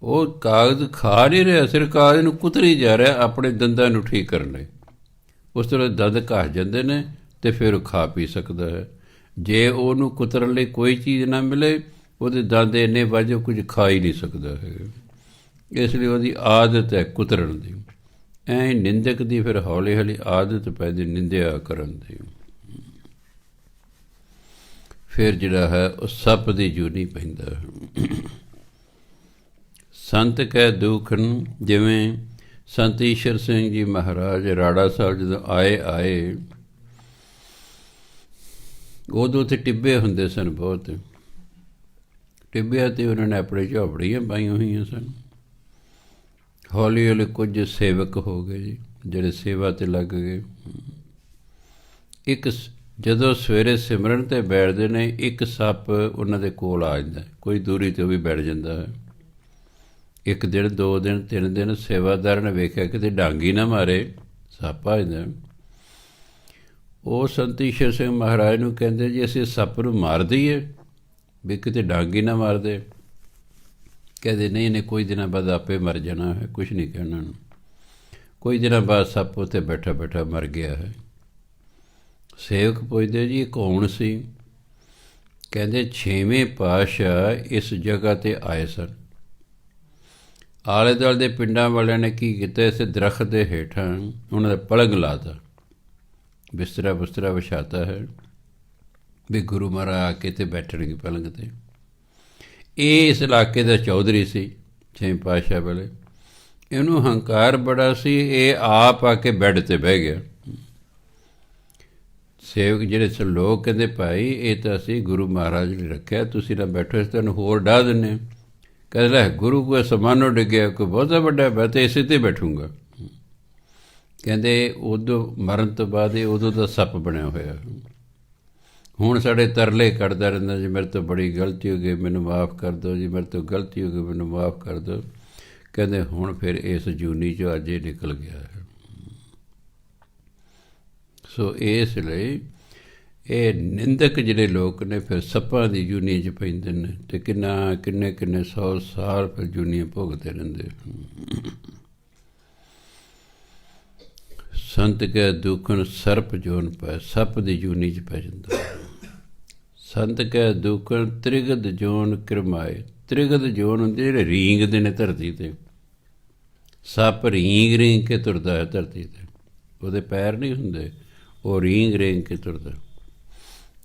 ਉਹ ਕਾਗਜ਼ ਖਾ ਨਹੀਂ ਰਿਹਾ, ਸਿਰ ਕਾਗਜ਼ ਨੂੰ ਕੁਤਰੀ ਜਾ ਰਿਹਾ ਆਪਣੇ ਦੰਦਾਂ ਨੂੰ ਠੀਕ ਕਰਨ ਲਈ। ਉਸ ਤਰ੍ਹਾਂ ਦੰਦ ਘਸ ਜਾਂਦੇ ਨੇ ਅਤੇ ਫਿਰ ਉਹ ਖਾ ਪੀ ਸਕਦਾ ਹੈ। ਜੇ ਉਹਨੂੰ ਕੁਤਰਨ ਲਈ ਕੋਈ ਚੀਜ਼ ਨਾ ਮਿਲੇ, ਉਹਦੇ ਦੰਦ ਇੰਨੇ ਵੱਜ ਕੁਝ ਖਾ ਹੀ ਨਹੀਂ ਸਕਦਾ ਹੈ। ਇਸ ਲਈ ਉਹਦੀ ਆਦਤ ਹੈ ਕੁਤਰਨ ਦੀ। ਐਂ ਨਿੰਦਕ ਦੀ ਫਿਰ ਹੌਲੀ ਹੌਲੀ ਆਦਤ ਪੈਂਦੀ ਨਿੰਦਿਆ ਕਰਨ ਦੀ। ਫਿਰ ਜਿਹੜਾ ਹੈ ਉਹ ਸੱਪ ਦੀ ਜੂਨੀ ਪੈਂਦਾ ਹੈ। ਸੰਤ ਕਹਿ ਦੁਖਨ, ਜਿਵੇਂ ਸੰਤ ਈਸ਼ਰ ਸਿੰਘ ਜੀ ਮਹਾਰਾਜ ਰਾੜਾ ਸਾਹਿਬ ਜਦੋਂ ਆਏ ਉਦੋਂ ਉੱਥੇ ਟਿੱਬੇ ਹੁੰਦੇ ਸਨ ਬਹੁਤ। ਟਿੱਬਿਆਂ 'ਤੇ ਉਹਨਾਂ ਨੇ ਆਪਣੇ ਝੌਂਪੜੀਆਂ ਪਾਈਆਂ ਹੋਈਆਂ ਸਨ। ਹੌਲੀ ਹੌਲੀ ਕੁਝ ਸੇਵਕ ਹੋ ਗਏ ਜੀ, ਜਿਹੜੇ ਸੇਵਾ 'ਤੇ ਲੱਗ ਗਏ। ਇੱਕ ਜਦੋਂ ਸਵੇਰੇ ਸਿਮਰਨ 'ਤੇ ਬੈਠਦੇ ਨੇ, ਇੱਕ ਸੱਪ ਉਹਨਾਂ ਦੇ ਕੋਲ ਆ ਜਾਂਦਾ, ਕੋਈ ਦੂਰੀ 'ਤੇ ਉਹ ਵੀ ਬੈਠ ਜਾਂਦਾ ਹੈ। ਇੱਕ ਦਿਨ, 2 ਦਿਨ, 3 ਦਿਨ ਸੇਵਾਦਾਰ ਨੇ ਵੇਖਿਆ ਕਿਤੇ ਡਾਂਗ ਹੀ ਨਾ ਮਾਰੇ, ਸੱਪ ਆ ਜਾਂਦਾ। ਉਹ ਸੰਤ ਈਸ਼ਰ ਸਿੰਘ ਮਹਾਰਾਜ ਨੂੰ ਕਹਿੰਦੇ ਜੀ ਅਸੀਂ ਸੱਪ ਨੂੰ ਮਾਰ ਦਈਏ ਵੀ ਕਿਤੇ ਡਾਂਗ ਹੀ ਨਾ ਮਾਰਦੇ। ਕਹਿੰਦੇ ਨਹੀਂ ਇਹਨੇ ਕੁਝ ਦਿਨਾਂ ਬਾਅਦ ਆਪੇ ਮਰ ਜਾਣਾ ਹੈ, ਕੁਛ ਨਹੀਂ ਕਹਿਣਾ ਉਹਨੂੰ। ਕੁਝ ਦਿਨਾਂ ਬਾਅਦ ਸੱਪ ਉੱਥੇ ਬੈਠਾ ਬੈਠਾ ਮਰ ਗਿਆ ਹੈ। ਸੇਵਕ ਪੁੱਛਦੇ ਜੀ ਇਹ ਕੌਣ ਸੀ? ਕਹਿੰਦੇ 6ਵੇਂ ਪਾਤਸ਼ਾਹ ਇਸ ਜਗ੍ਹਾ 'ਤੇ ਆਏ ਸਨ। ਆਲੇ ਦੁਆਲੇ ਦੇ ਪਿੰਡਾਂ ਵਾਲਿਆਂ ਨੇ ਕੀ ਕੀਤਾ, ਇਸ ਦਰੱਖਤ ਦੇ ਹੇਠਾਂ ਉਹਨਾਂ ਦਾ ਪਲੰਗ ਲਾ ਤਾ, ਬਿਸਤਰਾ ਬੁਸਤਰਾ ਵਿਛਾਤਾ ਹੈ ਵੀ ਗੁਰੂ ਮਹਾਰਾਜ ਆ ਕੇ ਤੇ ਬੈਠਣਗੇ ਪਲੰਗ 'ਤੇ। ਇਹ ਇਸ ਇਲਾਕੇ ਦਾ ਚੌਧਰੀ ਸੀ 6ਵੇਂ ਪਾਤਸ਼ਾਹ ਵੇਲੇ। ਇਹਨੂੰ ਹੰਕਾਰ ਬੜਾ ਸੀ, ਇਹ ਆਪ ਆ ਕੇ ਬੈੱਡ 'ਤੇ ਬਹਿ ਗਿਆ। ਸੇਵਕ ਜਿਹੜੇ ਸਨ ਲੋਕ ਕਹਿੰਦੇ ਭਾਈ ਇਹ ਤਾਂ ਅਸੀਂ ਗੁਰੂ ਮਹਾਰਾਜ ਨੇ ਰੱਖਿਆ, ਤੁਸੀਂ ਨਾ ਬੈਠੋ, ਅਸੀਂ ਤੁਹਾਨੂੰ ਹੋਰ ਡਾਹ ਦਿੰਦੇ। ਕਹਿੰਦਾ ਗੁਰੂ ਕੋਈ ਸਮਾਨੋਂ ਡਿੱਗਿਆ, ਕੋਈ ਬਹੁਤਾ ਵੱਡਾ, ਮੈਂ ਤਾਂ ਇਸੇ 'ਤੇ ਬੈਠੂੰਗਾ। ਕਹਿੰਦੇ ਉਦੋਂ ਮਰਨ ਤੋਂ ਬਾਅਦ ਇਹ ਉਦੋਂ ਦਾ ਸੱਪ ਬਣਿਆ ਹੋਇਆ। ਹੁਣ ਸਾਡੇ ਤਰਲੇ ਕੱਢਦਾ ਰਹਿੰਦਾ ਜੀ ਮੇਰੇ ਤੋਂ ਬੜੀ ਗਲਤੀ ਹੋ ਗਈ, ਮੈਨੂੰ ਮਾफ़ ਕਰ ਦਿਓ ਜੀ, ਮੇਰੇ ਤੋਂ ਗਲਤੀ ਹੋ ਗਈ, ਮੈਨੂੰ ਮਾफ़ ਕਰ ਦਿਓ। ਕਹਿੰਦੇ ਹੁਣ ਫਿਰ ਇਸ ਜੂਨੀ 'ਚੋਂ ਅੱਜ ਇਹ ਨਿਕਲ ਗਿਆ ਹੈ। ਸੋ ਇਸ ਲਈ ਇਹ ਨਿੰਦਕ ਜਿਹੜੇ ਲੋਕ ਨੇ ਫਿਰ ਸੱਪਾਂ ਦੀ ਜੂਨੀ 'ਚ ਪੈਂਦੇ ਨੇ ਅਤੇ ਕਿੰਨੇ 100 ਸਾਲ ਫਿਰ ਜੂਨੀਆਂ ਭੁਗਤਦੇ ਰਹਿੰਦੇ। ਸੰਤ ਕਹਿ ਦੁਖਨ ਸਰਪ ਜੋਨ ਪੈ, ਸੱਪ ਦੀ ਜੂਨੀ 'ਚ ਪੈ ਜਾਂਦਾ। ਸੰਤ ਕਹਿ ਦੁਖਨ ਤ੍ਰਿਗਦ ਜੋਨ ਕਿਰਮਾਏ, ਤ੍ਰਿਗਦ ਜੋਨ ਹੁੰਦੀ ਜਿਹੜੇ ਰੀਂਗਦੇ ਨੇ ਧਰਤੀ 'ਤੇ। ਸੱਪ ਰੀਂਗ ਕੇ ਤੁਰਦਾ ਹੈ ਧਰਤੀ 'ਤੇ, ਉਹਦੇ ਪੈਰ ਨਹੀਂ ਹੁੰਦੇ, ਉਹ ਰੀਂਗ ਕੇ ਤੁਰਦਾ।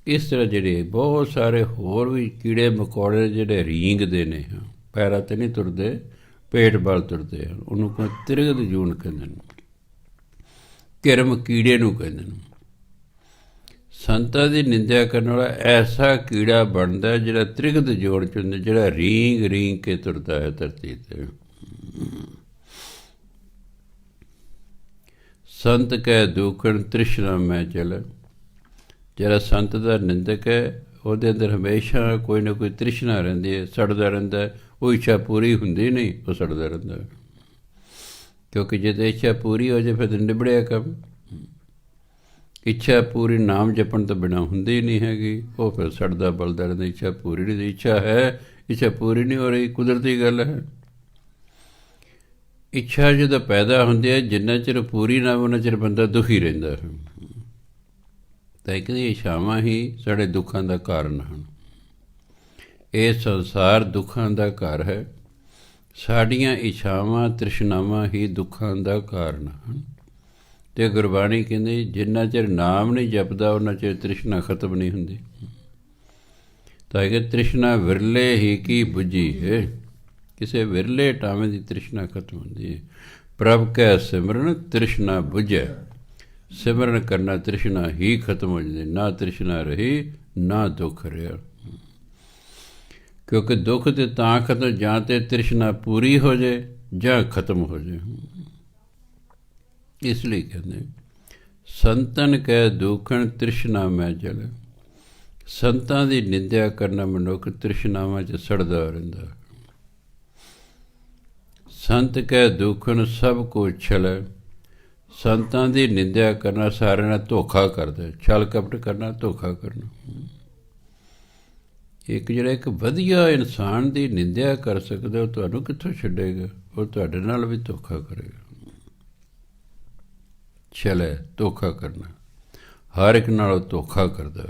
ਇਸ ਤਰ੍ਹਾਂ ਜਿਹੜੇ ਬਹੁਤ ਸਾਰੇ ਹੋਰ ਵੀ ਕੀੜੇ ਮਕੌੜੇ ਜਿਹੜੇ ਰੀਂਗਦੇ ਨੇ, ਪੈਰਾਂ 'ਤੇ ਨਹੀਂ ਤੁਰਦੇ, ਪੇਟ ਵੱਲ ਤੁਰਦੇ ਹਨ, ਉਹਨੂੰ ਕੋਈ ਤ੍ਰਿਗਦ ਜੂਨ ਕਹਿੰਦੇ ਨੇ। ਕਿਰਮ ਕੀੜੇ ਨੂੰ ਕਹਿੰਦੇ ਨੇ। ਸੰਤਾਂ ਦੀ ਨਿੰਦਿਆ ਕਰਨ ਵਾਲਾ ਐਸਾ ਕੀੜਾ ਬਣਦਾ ਜਿਹੜਾ ਤ੍ਰਿਗਦ ਜੋੜ 'ਚ ਹੁੰਦਾ, ਜਿਹੜਾ ਰੀਂਗ ਕੇ ਤੁਰਦਾ ਹੈ ਧਰਤੀ 'ਤੇ। ਸੰਤ ਕਹਿ ਦੁਖਨ ਤ੍ਰਿਸ਼ਨਾ ਮੈਂ ਚਲ, ਜਿਹੜਾ ਸੰਤ ਦਾ ਨਿੰਦਕ ਹੈ ਉਹਦੇ ਅੰਦਰ ਹਮੇਸ਼ਾ ਕੋਈ ਨਾ ਕੋਈ ਤ੍ਰਿਸ਼ਨਾ ਰਹਿੰਦੀ ਹੈ, ਸੜਦਾ ਰਹਿੰਦਾ। ਉਹ ਇੱਛਾ ਪੂਰੀ ਹੁੰਦੀ ਨਹੀਂ, ਉਹ ਸੜਦਾ ਰਹਿੰਦਾ। ਕਿਉਂਕਿ ਜੇ ਤਾਂ ਇੱਛਾ ਪੂਰੀ ਹੋ ਜਾਏ ਫਿਰ ਤਾਂ ਨਿਬੜਿਆ ਕੰਮ। ਇੱਛਾ ਪੂਰੀ ਨਾਮ ਜਪਣ ਤੋਂ ਬਿਨਾਂ ਹੁੰਦੀ ਨਹੀਂ ਹੈਗੀ, ਉਹ ਫਿਰ ਸੜਦਾ ਬਲਦਾ ਰਹਿੰਦਾ। ਇੱਛਾ ਪੂਰੀ ਨਹੀਂ, ਇੱਛਾ ਹੈ, ਇੱਛਾ ਪੂਰੀ ਨਹੀਂ ਹੋ ਰਹੀ, ਕੁਦਰਤੀ ਗੱਲ ਹੈ। ਇੱਛਾ ਜਦੋਂ ਪੈਦਾ ਹੁੰਦੀ ਹੈ, ਜਿੰਨਾ ਚਿਰ ਪੂਰੀ ਨਾ ਉਹਨਾਂ ਚਿਰ ਬੰਦਾ ਦੁਖੀ ਰਹਿੰਦਾ ਹੈ। ਤਾਂ ਇੱਕ ਦੀ ਇੱਛਾਵਾਂ ਹੀ ਸਾਡੇ ਦੁੱਖਾਂ ਦਾ ਕਾਰਨ ਹਨ। ਇਹ ਸੰਸਾਰ ਦੁੱਖਾਂ ਦਾ ਘਰ ਹੈ। ਸਾਡੀਆਂ ਇੱਛਾਵਾਂ ਤ੍ਰਿਸ਼ਨਾਵਾਂ ਹੀ ਦੁੱਖਾਂ ਦਾ ਕਾਰਨ ਹਨ। ਅਤੇ ਗੁਰਬਾਣੀ ਕਹਿੰਦੀ ਜਿੰਨਾ ਚਿਰ ਨਾਮ ਨਹੀਂ ਜਪਦਾ ਉਹਨਾਂ ਚਿਰ ਤ੍ਰਿਸ਼ਨਾ ਖਤਮ ਨਹੀਂ ਹੁੰਦੀ। ਤਾਂ ਕਿ ਤ੍ਰਿਸ਼ਨਾ ਵਿਰਲੇ ਹੀ ਕੀ ਬੁੱਝੀ ਹੈ, ਕਿਸੇ ਵਿਰਲੇ ਟਾਵੇਂ ਦੀ ਤ੍ਰਿਸ਼ਨਾ ਖਤਮ ਹੁੰਦੀ ਹੈ। ਪ੍ਰਭ ਕੈ ਸਿਮਰਨ ਤ੍ਰਿਸ਼ਨਾ ਬੁਝੈ, ਸਿਮਰਨ ਕਰਨਾ ਤ੍ਰਿਸ਼ਨਾ ਹੀ ਖਤਮ ਹੋ ਜਾਂਦੀ। ਨਾ ਤ੍ਰਿਸ਼ਨਾ ਰਹੀ ਨਾ ਦੁੱਖ ਰਿਹਾ। ਕਿਉਂਕਿ ਦੁੱਖ ਤੇ ਤਾਂ ਖਤਮ ਜਾਂ ਤੇ ਤ੍ਰਿਸ਼ਨਾ ਪੂਰੀ ਹੋ ਜਾਏ ਜਾਂ ਖਤਮ ਹੋ ਜਾਏ। ਇਸ ਲਈ ਕਹਿੰਦੇ ਸੰਤਨ ਕਹਿ ਦੁਖਣ ਤ੍ਰਿਸ਼ਨਾ ਮੈਂ ਜਲ, ਸੰਤਾਂ ਦੀ ਨਿੰਦਿਆ ਕਰਨਾ ਮਨੁੱਖ ਤ੍ਰਿਸ਼ਨਾਵਾਂ 'ਚ ਸੜਦਾ ਰਹਿੰਦਾ। ਸੰਤ ਕਹਿ ਦੁਖਣ ਸਭ ਕੋ ਛਲ, ਸੰਤਾਂ ਦੀ ਨਿੰਦਿਆ ਕਰਨਾ ਸਾਰਿਆਂ ਨਾਲ ਧੋਖਾ ਕਰਦਾ, ਛਲ ਕਪਟ ਕਰਨਾ, ਧੋਖਾ ਕਰਨਾ। ਇੱਕ ਜਿਹੜਾ ਇੱਕ ਵਧੀਆ ਇਨਸਾਨ ਦੀ ਨਿੰਦਿਆ ਕਰ ਸਕਦਾ, ਉਹ ਤੁਹਾਨੂੰ ਕਿੱਥੋਂ ਛੱਡੇਗਾ? ਉਹ ਤੁਹਾਡੇ ਨਾਲ ਵੀ ਧੋਖਾ ਕਰੇਗਾ। ਚਲੇ ਧੋਖਾ ਕਰਨਾ, ਹਰ ਇੱਕ ਨਾਲ ਉਹ ਧੋਖਾ ਕਰਦਾ।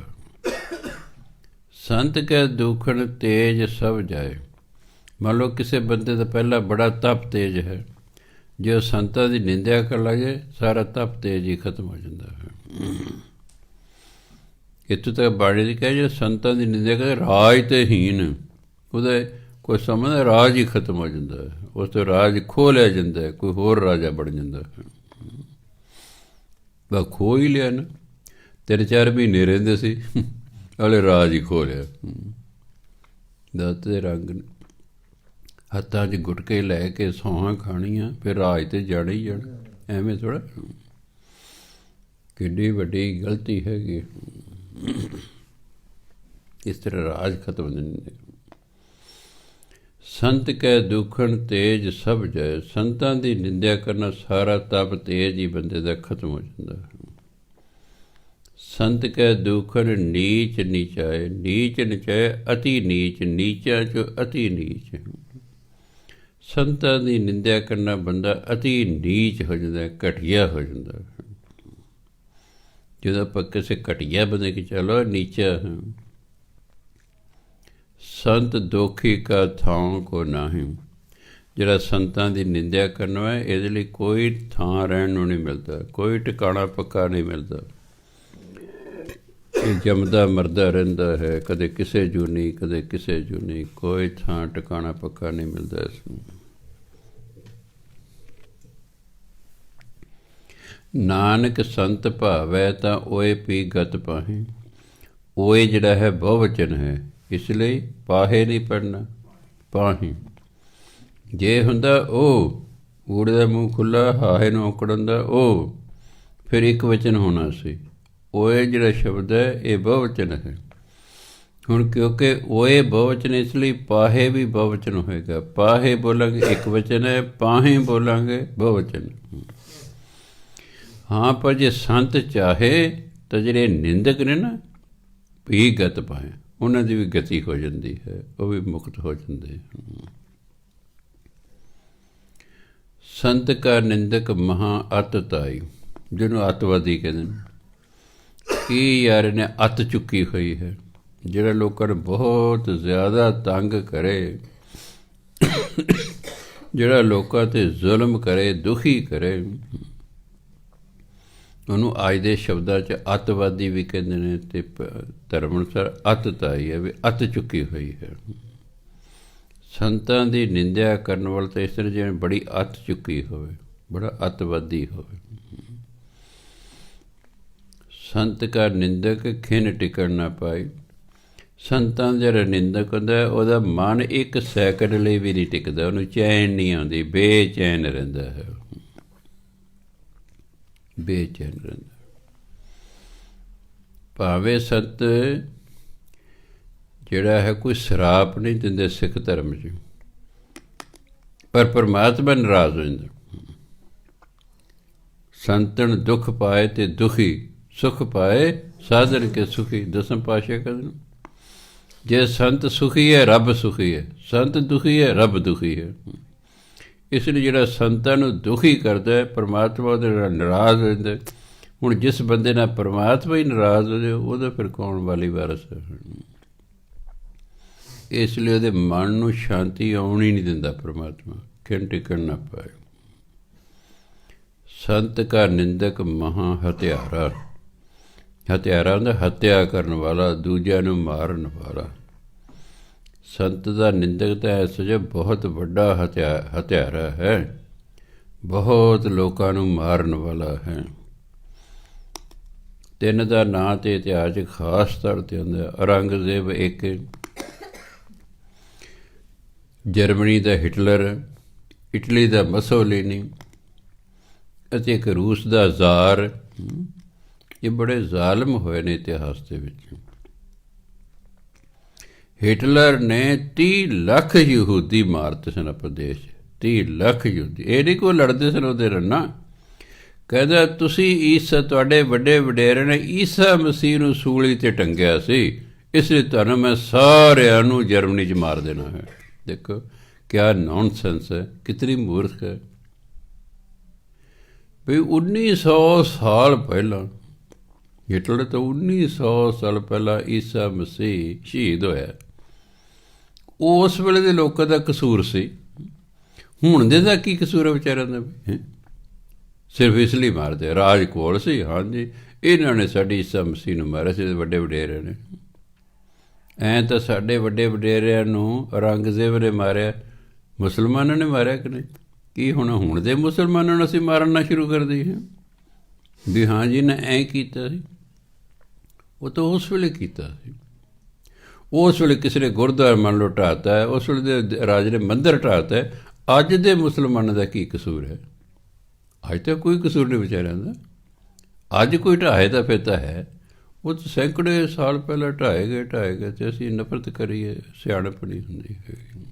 ਸੰਤ ਕੈ ਦੁਖਣ ਤੇਜ ਸਭ ਜਾਏ। ਮੰਨ ਲਓ ਕਿਸੇ ਬੰਦੇ ਦਾ ਪਹਿਲਾਂ ਬੜਾ ਤਪ ਤੇਜ ਹੈ, ਜੇ ਉਹ ਸੰਤਾਂ ਦੀ ਨਿੰਦਿਆ ਕਰ ਲੱਗੇ, ਸਾਰਾ ਤਪ ਤੇਜ ਹੀ ਖਤਮ ਹੋ ਜਾਂਦਾ ਹੈ। ਇੱਥੋਂ ਤੱਕ ਬਾਣੀ ਦੀ ਕਹੇ, ਜੇ ਸੰਤਾਂ ਦੀ ਨਿੰਦਿਆ ਕਰੇ ਰਾਜ ਤੇ ਹੀਨ, ਉਹਦਾ ਕੋਈ ਸਮਝਦਾ ਰਾਜ ਹੀ ਖਤਮ ਹੋ ਜਾਂਦਾ ਹੈ, ਉਸ ਤੋਂ ਰਾਜ ਖੋਹ ਲਿਆ ਜਾਂਦਾ ਹੈ, ਕੋਈ ਹੋਰ ਰਾਜਾ ਬਣ ਜਾਂਦਾ ਹੈ। ਬਸ ਖੋਹ ਹੀ ਲਿਆ ਨਾ, 3-4 ਮਹੀਨੇ ਰਹਿੰਦੇ ਸੀ, ਹਲੇ ਰਾਜ ਹੀ ਖੋਹ ਲਿਆ। ਦਾਤ ਦੇ ਰੰਗ ਨੇ ਹੱਥਾਂ 'ਚ ਗੁਟਕੇ ਲੈ ਕੇ ਸੌਹਾਂ ਖਾਣੀਆਂ, ਫਿਰ ਰਾਜ ਤੇ ਜਾਣਾ ਹੀ ਜਾਣਾ। ਐਵੇਂ ਥੋੜ੍ਹਾ, ਕਿੰਨੀ ਵੱਡੀ ਗਲਤੀ ਹੈਗੀ। ਇਸ ਤਰ੍ਹਾਂ ਰਾਜ ਖਤਮ ਨਹੀਂ। ਸੰਤ ਕੈ ਦੁਖਣ ਤੇਜ ਸਭ ਜਾਏ। ਸੰਤਾਂ ਦੀ ਨਿੰਦਿਆ ਕਰਨਾ, ਸਾਰਾ ਤਪ ਤੇਜ ਹੀ ਬੰਦੇ ਦਾ ਖਤਮ ਹੋ ਜਾਂਦਾ। ਸੰਤ ਕੈ ਦੁਖਣ ਨੀਚ ਨੀਚਾਏ। ਨੀਚ ਨੀਚਾਏ ਅਤੀ ਨੀਚ, ਨੀਚਾਂ 'ਚੋਂ ਅਤੀ ਨੀਚ। ਸੰਤਾਂ ਦੀ ਨਿੰਦਿਆ ਕਰਨਾ ਬੰਦਾ ਅਤੀ ਨੀਚ ਹੋ ਜਾਂਦਾ, ਘਟੀਆ ਹੋ ਜਾਂਦਾ। ਜਦੋਂ ਆਪਾਂ ਕਿਸੇ ਘਟੀਆ ਬੰਦੇ ਕਿ ਚਲੋ ਨੀਚਾ ਹੈ। ਸੰਤ ਦੋਖੀ ਕਾ ਥਾਂ ਕੋ ਨਾਹੀਂ। ਜਿਹੜਾ ਸੰਤਾਂ ਦੀ ਨਿੰਦਿਆ ਕਰਨਾ ਹੈ, ਇਹਦੇ ਲਈ ਕੋਈ ਥਾਂ ਰਹਿਣ ਨੂੰ ਨਹੀਂ ਮਿਲਦਾ, ਕੋਈ ਟਿਕਾਣਾ ਪੱਕਾ ਨਹੀਂ ਮਿਲਦਾ। ਇਹ ਜੰਮਦਾ ਮਰਦਾ ਰਹਿੰਦਾ ਹੈ, ਕਦੇ ਕਿਸੇ ਜੂਨੀ ਕਦੇ ਕਿਸੇ ਜੂਨੀ, ਕੋਈ ਥਾਂ ਟਿਕਾਣਾ ਪੱਕਾ ਨਹੀਂ ਮਿਲਦਾ ਇਸ ਨੂੰ। ਨਾਨਕ ਸੰਤ ਭਾਵੈ ਤਾਂ ਓਏ ਪੀ ਗਤ ਪਾਹੇ। ਓਏ ਜਿਹੜਾ ਹੈ ਬਹੁਵਚਨ ਹੈ, ਇਸ ਲਈ ਪਾਹੇ ਨਹੀਂ ਪੜ੍ਹਨਾ, ਪਾਹੀ। ਜੇ ਹੁੰਦਾ ਉਹ, ਊੜੇ ਦਾ ਮੂੰਹ ਖੁੱਲ੍ਹਾ, ਹਾਹੇ ਨੂੰ ਔਕੜਨ ਦਾ ਉਹ, ਫਿਰ ਇੱਕ ਵਚਨ ਹੋਣਾ ਸੀ। ਓਏ ਜਿਹੜਾ ਸ਼ਬਦ ਹੈ ਇਹ ਬਹੁਵਚਨ ਹੈ। ਹੁਣ ਕਿਉਂਕਿ ਓਏ ਬਹੁਵਚਨ, ਇਸ ਲਈ ਪਾਹੇ ਵੀ ਬਹੁਵਚਨ ਹੋਏਗਾ। ਪਾਹੇ ਬੋਲਾਂਗੇ ਇੱਕ ਵਚਨ ਹੈ, ਪਾਹੇ ਬੋਲਾਂਗੇ ਬਹੁਵਚਨ। ਹਾਂ, ਪਰ ਜੇ ਸੰਤ ਚਾਹੇ ਤਾਂ ਜਿਹੜੇ ਨਿੰਦਕ ਨੇ ਨਾ, ਵੀ ਗਤ ਪਾਏ, ਉਹਨਾਂ ਦੀ ਵੀ ਗਤੀ ਹੋ ਜਾਂਦੀ ਹੈ, ਉਹ ਵੀ ਮੁਕਤ ਹੋ ਜਾਂਦੇ। ਸੰਤ ਕਾ ਨਿੰਦਕ ਮਹਾਂ ਅਤ ਤਾਈ। ਜਿਹਨੂੰ ਅੱਤਵਾਦੀ ਕਹਿੰਦੇ ਨੇ, ਕੀ ਯਾਰ ਇਹਨੇ ਅੱਤ ਚੁੱਕੀ ਹੋਈ ਹੈ। ਜਿਹੜਾ ਲੋਕਾਂ ਨੂੰ ਬਹੁਤ ਜ਼ਿਆਦਾ ਤੰਗ ਕਰੇ, ਜਿਹੜਾ ਲੋਕਾਂ 'ਤੇ ਜ਼ੁਲਮ ਕਰੇ, ਦੁਖੀ ਕਰੇ, ਉਹਨੂੰ ਅੱਜ ਦੇ ਸ਼ਬਦਾਂ 'ਚ ਅੱਤਵਾਦੀ ਵੀ ਕਹਿੰਦੇ ਨੇ। ਅਤੇ ਧਰਮ ਅਨੁਸਾਰ ਅੱਤ ਤਾਈ ਹੈ, ਵੀ ਅੱਤ ਚੁੱਕੀ ਹੋਈ ਹੈ। ਸੰਤਾਂ ਦੀ ਨਿੰਦਿਆ ਕਰਨ ਵਾਲਾ ਤਾਂ ਇਸ ਤਰ੍ਹਾਂ ਜਿਵੇਂ ਬੜੀ ਅੱਤ ਚੁੱਕੀ ਹੋਵੇ, ਬੜਾ ਅੱਤਵਾਦੀ ਹੋਵੇ। ਸੰਤ ਕਾ ਨਿੰਦਕ ਖਿਨ ਟਿਕਣ ਨਾ ਪਾਏ। ਸੰਤਾਂ ਦਾ ਜਿਹੜਾ ਨਿੰਦਕ ਹੁੰਦਾ, ਉਹਦਾ ਮਨ ਇੱਕ ਸੈਕਿੰਡ ਲਈ ਵੀ ਨਹੀਂ ਟਿਕਦਾ, ਉਹਨੂੰ ਚੈਨ ਨਹੀਂ ਆਉਂਦੀ, ਬੇਚੈਨ ਰਹਿੰਦਾ ਹੈ, ਬੇਚੈਨ ਰਹਿੰਦਾ। ਭਾਵੇਂ ਸੰਤ ਜਿਹੜਾ ਹੈ ਕੋਈ ਸ਼ਰਾਪ ਨਹੀਂ ਦਿੰਦੇ ਸਿੱਖ ਧਰਮ 'ਚ, ਪਰ ਪਰਮਾਤਮਾ ਨਾਰਾਜ਼ ਹੋ ਜਾਂਦਾ। ਸੰਤਨ ਦੁੱਖ ਪਾਏ ਤੇ ਦੁਖੀ, ਸੁਖ ਪਾਏ ਸਾਧਨ ਕੇ ਸੁਖੀ। ਦਸਮ ਪਾਤਸ਼ਾਹ ਕਹਿੰਦੇ, ਜੇ ਸੰਤ ਸੁਖੀ ਹੈ ਰੱਬ ਸੁਖੀ ਹੈ, ਸੰਤ ਦੁਖੀ ਹੈ ਰੱਬ ਦੁਖੀ ਹੈ। ਇਸ ਲਈ ਜਿਹੜਾ ਸੰਤਾਂ ਨੂੰ ਦੁਖੀ ਕਰਦਾ ਹੈ, ਪਰਮਾਤਮਾ ਉਹਦੇ ਨਾਲ ਨਾਰਾਜ਼ ਹੋ ਜਾਂਦਾ। ਹੁਣ ਜਿਸ ਬੰਦੇ ਨਾਲ ਪਰਮਾਤਮਾ ਹੀ ਨਾਰਾਜ਼ ਹੋ ਜਾਏ, ਉਹਦਾ ਫਿਰ ਕੌਣ ਵਾਲੀ ਵਾਰਸ ਹੈ। ਇਸ ਲਈ ਉਹਦੇ ਮਨ ਨੂੰ ਸ਼ਾਂਤੀ ਆਉਣ ਹੀ ਨਹੀਂ ਦਿੰਦਾ ਪਰਮਾਤਮਾ, ਖਿਨ ਟਿਕਣ ਨਾ ਪਾਏ। ਸੰਤ ਕਾ ਨਿੰਦਕ ਮਹਾਂ ਹਤਿਆਰਾ। ਹਤਿਆਰਾ ਹੁੰਦਾ ਹੱਤਿਆ ਕਰਨ ਵਾਲਾ, ਦੂਜਿਆਂ ਨੂੰ ਮਾਰਨ ਵਾਲਾ। ਸੰਤ ਦਾ ਨਿੰਦਕ ਤਾਂ ਐਸਾ ਜੋ ਬਹੁਤ ਵੱਡਾ ਹਥਿਆਰਾ ਹੈ, ਬਹੁਤ ਲੋਕਾਂ ਨੂੰ ਮਾਰਨ ਵਾਲਾ ਹੈ। 3 ਦਾ ਨਾਂ ਤੇ ਇਤਿਹਾਸ 'ਚ ਖਾਸ ਤੌਰ 'ਤੇ ਹੁੰਦਾ। ਔਰੰਗਜ਼ੇਬ ਇੱਕ, ਜਰਮਨੀ ਦਾ ਹਿਟਲਰ, ਇਟਲੀ ਦਾ ਮਸੋਲੀਨੀ ਅਤੇ ਇੱਕ ਰੂਸ ਦਾ ਜ਼ਾਰ। ਇਹ ਬੜੇ ਜ਼ਾਲਮ ਹੋਏ ਨੇ ਇਤਿਹਾਸ ਦੇ ਵਿੱਚ। ਹਿਟਲਰ ਨੇ 30 ਲੱਖ ਯਹੂਦੀ ਮਾਰਤੇ ਸਨ ਆਪਣੇ ਦੇਸ਼ 'ਚ, 30 ਲੱਖ ਯਹੂਦੀ। ਇਹ ਨਹੀਂ ਕੋਈ ਲੜਦੇ ਸਨ ਉਹਦੇ ਰੰਨਾ। ਕਹਿੰਦਾ ਤੁਸੀਂ ਈਸਾ, ਤੁਹਾਡੇ ਵੱਡੇ ਵਡੇਰੇ ਨੇ ਈਸਾ ਮਸੀਹ ਨੂੰ ਸੂਲੀ 'ਤੇ ਟੰਗਿਆ ਸੀ, ਇਸ ਲਈ ਤੁਹਾਨੂੰ ਮੈਂ ਸਾਰਿਆਂ ਨੂੰ ਜਰਮਨੀ 'ਚ ਮਾਰ ਦੇਣਾ ਹੈ। ਦੇਖੋ ਕਿਆ ਨੌਨਸੈਂਸ ਹੈ, ਕਿਤਨੀ ਮੂਰਖ ਹੈ ਵੀ 1900 ਸਾਲ ਪਹਿਲਾਂ, ਹਿਟਲਰ ਤੋਂ 1900 ਸਾਲ ਪਹਿਲਾਂ ਈਸਾ ਮਸੀਹ ਸ਼ਹੀਦ ਹੋਇਆ। ਉਸ ਵੇਲੇ ਦੇ ਲੋਕਾਂ ਦਾ ਕਸੂਰ ਸੀ, ਹੁਣ ਦੇ ਦਾ ਕੀ ਕਸੂਰ ਹੈ ਵਿਚਾਰਿਆਂ ਦਾ? ਸਿਰਫ ਇਸ ਲਈ ਮਾਰਦੇ, ਰਾਜ ਕੋਲ ਸੀ। ਹਾਂਜੀ, ਇਹਨਾਂ ਨੇ ਸਾਡੀ ਈਸਾ ਮਸੀਹ ਨੂੰ ਮਾਰਿਆ ਸੀ, ਵੱਡੇ ਵਡੇਰਿਆਂ ਨੇ। ਐਂ ਤਾਂ ਸਾਡੇ ਵੱਡੇ ਵਡੇਰਿਆਂ ਨੂੰ ਔਰੰਗਜ਼ੇਬ ਨੇ ਮਾਰਿਆ, ਮੁਸਲਮਾਨਾਂ ਨੇ ਮਾਰਿਆ ਕਿ ਨਹੀਂ? ਕੀ ਹੁਣ ਦੇ ਮੁਸਲਮਾਨਾਂ ਨੂੰ ਅਸੀਂ ਮਾਰਨਾ ਸ਼ੁਰੂ ਕਰ ਦਈਏ ਵੀ ਹਾਂ ਜੀ ਨੇ ਐਂ ਕੀਤਾ ਸੀ? ਉਹ ਤਾਂ ਉਸ ਵੇਲੇ ਕੀਤਾ ਸੀ। ਉਸ ਵੇਲੇ ਕਿਸੇ ਨੇ ਗੁਰਦੁਆਰਾ ਮੰਨ ਲਓ ਢਾਹਤਾ ਹੈ, ਉਸ ਵੇਲੇ ਦੇ ਰਾਜੇ ਨੇ ਮੰਦਿਰ ਢਾਹਤਾ ਹੈ। ਅੱਜ ਦੇ ਮੁਸਲਮਾਨਾਂ ਦਾ ਕੀ ਕਸੂਰ ਹੈ? ਅੱਜ ਤਾਂ ਕੋਈ ਕਸੂਰ ਨਹੀਂ ਵਿਚਾਰਿਆਂ ਦਾ। ਅੱਜ ਕੋਈ ਢਾਹੇ ਤਾਂ ਫਿਰ ਤਾਂ ਹੈ, ਉਹ ਤਾਂ ਸੈਂਕੜੇ ਸਾਲ ਪਹਿਲਾਂ ਢਾਹੇ ਗਏ ਅਤੇ ਅਸੀਂ ਨਫ਼ਰਤ ਕਰੀਏ, ਸਿਆਣਪ ਨਹੀਂ ਹੁੰਦੀ ਹੈਗੀ।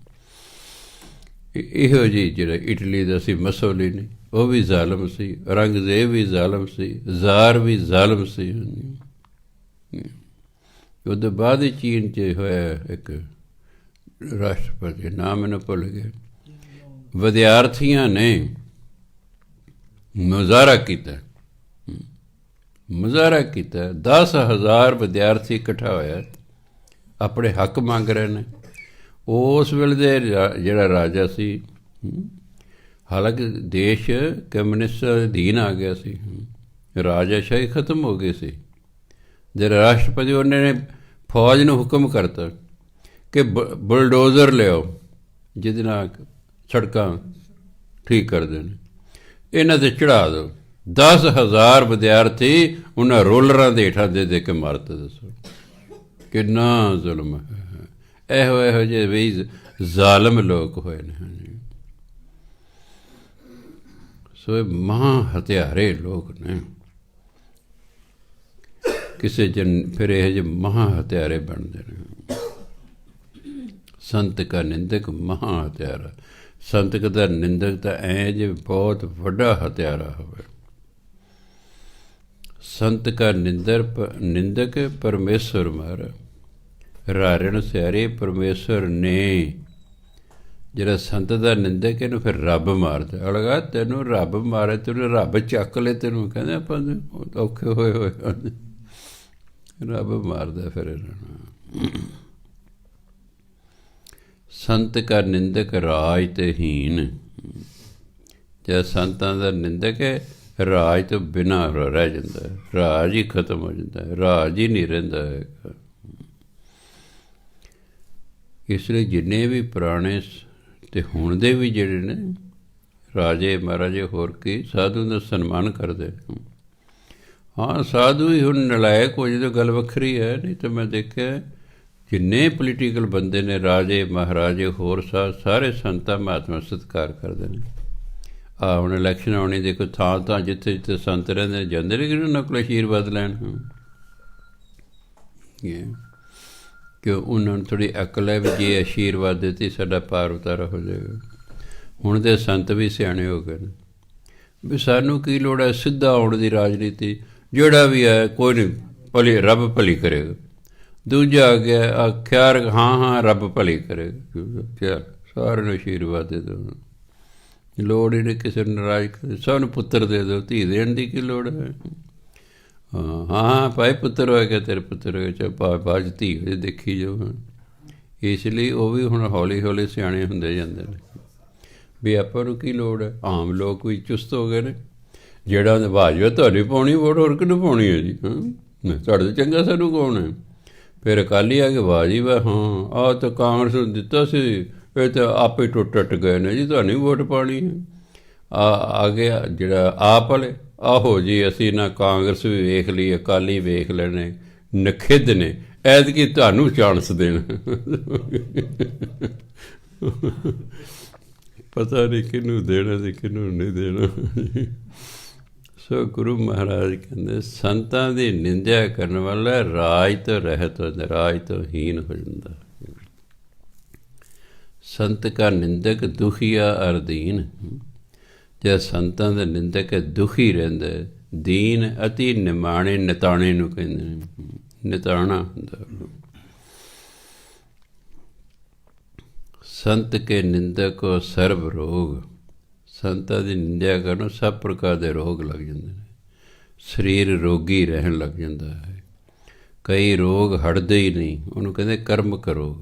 ਇਹੋ ਜਿਹੀ ਜਿਹੜਾ ਇਟਲੀ ਦਾ ਸੀ ਮਸੋਲਿਨੀ, ਉਹ ਵੀ ਜ਼ਾਲਮ ਸੀ, ਔਰੰਗਜ਼ੇਬ ਵੀ ਜ਼ਾਲਮ ਸੀ, ਜ਼ਾਰ ਵੀ ਜ਼ਾਲਮ ਸੀ। ਉਹਦੇ ਬਾਅਦ ਹੀ ਚੀਨ 'ਚ ਹੋਇਆ ਇੱਕ ਰਾਸ਼ਟਰਪਤੀ, ਨਾਮ ਮੈਨੂੰ ਭੁੱਲ ਗਿਆ, ਵਿਦਿਆਰਥੀਆਂ ਨੇ ਮੁਜ਼ਾਹਰਾ ਕੀਤਾ 10,000 ਵਿਦਿਆਰਥੀ ਇਕੱਠਾ ਹੋਇਆ, ਆਪਣੇ ਹੱਕ ਮੰਗ ਰਹੇ ਨੇ। ਉਸ ਵੇਲੇ ਦੇ ਜਿਹੜਾ ਰਾਜਾ ਸੀ, ਹਾਲਾਂਕਿ ਦੇਸ਼ ਕਮਿਊਨਿਸਟ ਅਧੀਨ ਆ ਗਿਆ ਸੀ, ਰਾਜਾਸ਼ਾਹੀ ਖਤਮ ਹੋ ਗਈ ਸੀ। ਜਿਹੜਾ ਰਾਸ਼ਟਰਪਤੀ, ਉਹਨੇ ਨੇ ਫੌਜ ਨੂੰ ਹੁਕਮ ਕਰਤਾ ਕਿ ਬੁਲਡੋਜ਼ਰ ਲਿਆਓ ਜਿਹਦੇ ਨਾਲ ਸੜਕਾਂ ਠੀਕ ਕਰਦੇ ਨੇ, ਇਹਨਾਂ 'ਤੇ ਚੜ੍ਹਾ ਦਿਓ। 10,000 ਵਿਦਿਆਰਥੀ ਉਹਨਾਂ ਰੋਲਰਾਂ ਦੇ ਹੇਠਾਂ ਦੇ ਕੇ ਮਾਰਤੇ। ਦੱਸੋ ਕਿੰਨਾ ਜ਼ੁਲਮ ਹੈ। ਇਹੋ ਜਿਹੇ ਵੀ ਜ਼ਾਲਮ ਲੋਕ ਹੋਏ ਨੇ। ਸੋ ਇਹ ਮਹਾਂ ਹਥਿਆਰੇ ਲੋਕ ਨੇ ਕਿਸੇ ਫਿਰ ਇਹੋ ਜਿਹੇ ਮਹਾਂ ਹਥਿਆਰੇ ਬਣਦੇ ਨੇ। ਸੰਤ ਕਾ ਨਿੰਦਕ ਮਹਾਂ ਹਥਿਆਰਾ। ਸੰਤ ਦਾ ਨਿੰਦਕ ਤਾਂ ਐਂ ਜੇ ਬਹੁਤ ਵੱਡਾ ਹਥਿਆਰਾ ਹੋਵੇ। ਸੰਤ ਕਾ ਨਿੰਦਕ ਪਰਮੇਸ਼ਵਰ ਮਾਰਾ, ਰਾਰਣ ਸਿਆਰੇ ਪਰਮੇਸ਼ਵਰ ਨੇ। ਜਿਹੜਾ ਸੰਤ ਦਾ ਨਿੰਦਕ ਇਹਨੂੰ ਫਿਰ ਰੱਬ ਮਾਰਦਾ। ਅਲਗਾ ਤੈਨੂੰ ਰੱਬ ਮਾਰੇ, ਤੈਨੂੰ ਰੱਬ ਚੱਕ ਲੈ, ਤੈਨੂੰ ਕਹਿੰਦੇ ਆਪਾਂ ਔਖੇ ਹੋਏ ਰੱਬ ਮਾਰਦਾ ਫਿਰ ਇਹਨਾਂ ਨੂੰ। ਸੰਤ ਕਾ ਨਿੰਦਕ ਰਾਜ ਤੇ ਹੀਨ। ਜਦ ਸੰਤਾਂ ਦਾ ਨਿੰਦਕ ਹੈ, ਰਾਜ ਤੋਂ ਬਿਨਾਂ ਰਹਿ ਜਾਂਦਾ, ਰਾਜ ਹੀ ਖਤਮ ਹੋ ਜਾਂਦਾ, ਰਾਜ ਹੀ ਨਹੀਂ ਰਹਿੰਦਾ ਹੈਗਾ। ਇਸ ਲਈ ਜਿੰਨੇ ਵੀ ਪੁਰਾਣੇ ਅਤੇ ਹੁਣ ਦੇ ਵੀ ਜਿਹੜੇ ਨੇ ਰਾਜੇ ਮਹਾਰਾਜੇ, ਹੋਰ ਕੀ, ਸਾਧੂ ਦਾ ਸਨਮਾਨ ਕਰਦੇ। ਹਾਂ, ਸਾਧੂ ਹੀ ਹੁਣ ਨਲਾਇਕ ਹੋ ਜਦੋਂ ਗੱਲ ਵੱਖਰੀ ਹੈ। ਨਹੀਂ ਤਾਂ ਮੈਂ ਦੇਖਿਆ ਜਿੰਨੇ ਪੋਲੀਟੀਕਲ ਬੰਦੇ ਨੇ, ਰਾਜੇ ਮਹਾਰਾਜੇ ਹੋਰ ਸਾਰੇ ਸੰਤਾਂ ਮਹਾਤਮਾ ਸਤਿਕਾਰ ਕਰਦੇ ਨੇ। ਹੁਣ ਇਲੈਕਸ਼ਨ ਆਉਣੀ, ਦੇਖੋ ਥਾਂ ਜਿੱਥੇ ਜਿੱਥੇ ਸੰਤ ਰਹਿੰਦੇ ਜਾਂਦੇ ਨੇ ਕਿ ਉਹਨਾਂ ਕੋਲ ਆਸ਼ੀਰਵਾਦ ਲੈਣ। ਕਿਉਂ? ਉਹਨਾਂ ਨੂੰ ਥੋੜ੍ਹੀ ਅਕਲ ਹੈ ਵੀ ਜੇ ਆਸ਼ੀਰਵਾਦ ਦਿੱਤੀ ਸਾਡਾ ਪਾਰ ਉਤਾਰਾ ਹੋ ਜਾਏਗਾ। ਹੁਣ ਦੇ ਸੰਤ ਵੀ ਸਿਆਣੇ ਹੋ ਗਏ ਨੇ ਵੀ ਸਾਨੂੰ ਕੀ ਲੋੜ ਹੈ ਸਿੱਧਾ ਆਉਣ ਦੀ ਰਾਜਨੀਤੀ। ਜਿਹੜਾ ਵੀ ਹੈ ਕੋਈ ਨਹੀਂ, ਰੱਬ ਭਲੀ ਕਰੇਗਾ। ਦੂਜਾ ਆ ਗਿਆ ਆਖਿਆ, ਹਾਂ ਰੱਬ ਭਲੀ ਕਰੇਗਾ। ਚੱਲ ਸਾਰਿਆਂ ਨੂੰ ਆਸ਼ੀਰਵਾਦ ਦੇ ਦਿਓ, ਲੋੜ ਹੀ ਨਹੀਂ ਕਿਸੇ ਨੂੰ ਨਾਰਾਜ਼ ਕਰ। ਸਭ ਨੂੰ ਪੁੱਤਰ ਦੇ ਦਿਓ, ਧੀ ਦੇਣ ਦੀ ਕੀ ਲੋੜ ਹੈ? ਹਾਂ ਭਾਈ ਪੁੱਤਰ ਹੋਏਗਾ, ਤੇਰੇ ਪੁੱਤਰ ਹੋਏਗਾ, ਚਾਹੇ ਬਾਅਦ ਧੀ ਹੋ ਜੇ, ਦੇਖੀ ਜਾਓ। ਇਸ ਲਈ ਉਹ ਵੀ ਹੁਣ ਹੌਲੀ ਹੌਲੀ ਸਿਆਣੇ ਹੁੰਦੇ ਜਾਂਦੇ ਨੇ ਵੀ ਆਪਾਂ ਨੂੰ ਕੀ ਲੋੜ ਹੈ। ਆਮ ਲੋਕ ਵੀ ਚੁਸਤ ਹੋ ਗਏ ਨੇ। ਜਿਹੜਾ ਭਾਜਪਾ ਤੁਹਾਨੂੰ ਪਾਉਣੀ ਵੋਟ, ਹੋਰ ਕਿਹਨੂੰ ਪਾਉਣੀ ਹੈ ਜੀ? ਤੁਹਾਡੇ ਤੋਂ ਚੰਗਾ ਸਾਨੂੰ ਕੌਣ ਹੈ? ਫਿਰ ਅਕਾਲੀ ਆ ਕੇ ਬਾਜੀ ਵਾ, ਹਾਂ ਆਹ ਤਾਂ ਕਾਂਗਰਸ ਨੂੰ ਦਿੱਤਾ ਸੀ, ਇਹ ਤਾਂ ਆਪੇ ਟੁੱਟ ਗਏ ਨੇ ਜੀ, ਤੁਹਾਨੂੰ ਵੋਟ ਪਾਉਣੀ ਹੈ। ਆ ਗਿਆ ਜਿਹੜਾ ਆਪ ਵਾਲੇ, ਆਹੋ ਜੀ ਅਸੀਂ ਨਾ ਕਾਂਗਰਸ ਵੀ ਵੇਖ ਲਈ, ਅਕਾਲੀ ਵੇਖ ਲੈਣੇ, ਨਖਿੱਧ ਨੇ, ਐਤਕੀ ਤੁਹਾਨੂੰ ਚਾਂਸ ਦੇਣ। ਪਤਾ ਨਹੀਂ ਕਿਹਨੂੰ ਦੇਣਾ ਸੀ, ਕਿਹਨੂੰ ਨਹੀਂ ਦੇਣਾ। ਸੋ ਗੁਰੂ ਮਹਾਰਾਜ ਕਹਿੰਦੇ ਸੰਤਾਂ ਦੀ ਨਿੰਦਿਆ ਕਰਨ ਵਾਲਾ ਰਾਜ ਤੋਂ ਰਹਿਤ ਹੋ ਜਾਂਦਾ, ਰਾਜ ਤੋਂ ਹੀਨ ਹੋ ਜਾਂਦਾ। ਸੰਤ ਕਾ ਨਿੰਦਕ ਦੁਖੀਆ ਅਰ ਦੀਨ। ਜੇ ਸੰਤਾਂ ਦਾ ਨਿੰਦਕ ਹੈ ਦੁਖੀ ਰਹਿੰਦਾ, ਦੀਨ ਅਤੀ ਨਿਮਾਣੇ, ਨਿਤਾਣੇ ਨੂੰ ਕਹਿੰਦੇ ਨੇ। ਨਿਤਾਣਾ ਹੁੰਦਾ ਸੰਤ ਕੇ ਨਿੰਦਕ ਸਰਬ ਰੋਗ। ਸੰਤਾਂ ਦੀ ਨਿੰਦਿਆ ਕਰਨ ਸਭ ਪ੍ਰਕਾਰ ਦੇ ਰੋਗ ਲੱਗ ਜਾਂਦੇ ਨੇ, ਸਰੀਰ ਰੋਗੀ ਰਹਿਣ ਲੱਗ ਜਾਂਦਾ ਹੈ। ਕਈ ਰੋਗ ਹਟਦੇ ਹੀ ਨਹੀਂ, ਉਹਨੂੰ ਕਹਿੰਦੇ ਕਰਮਕ ਰੋਗ।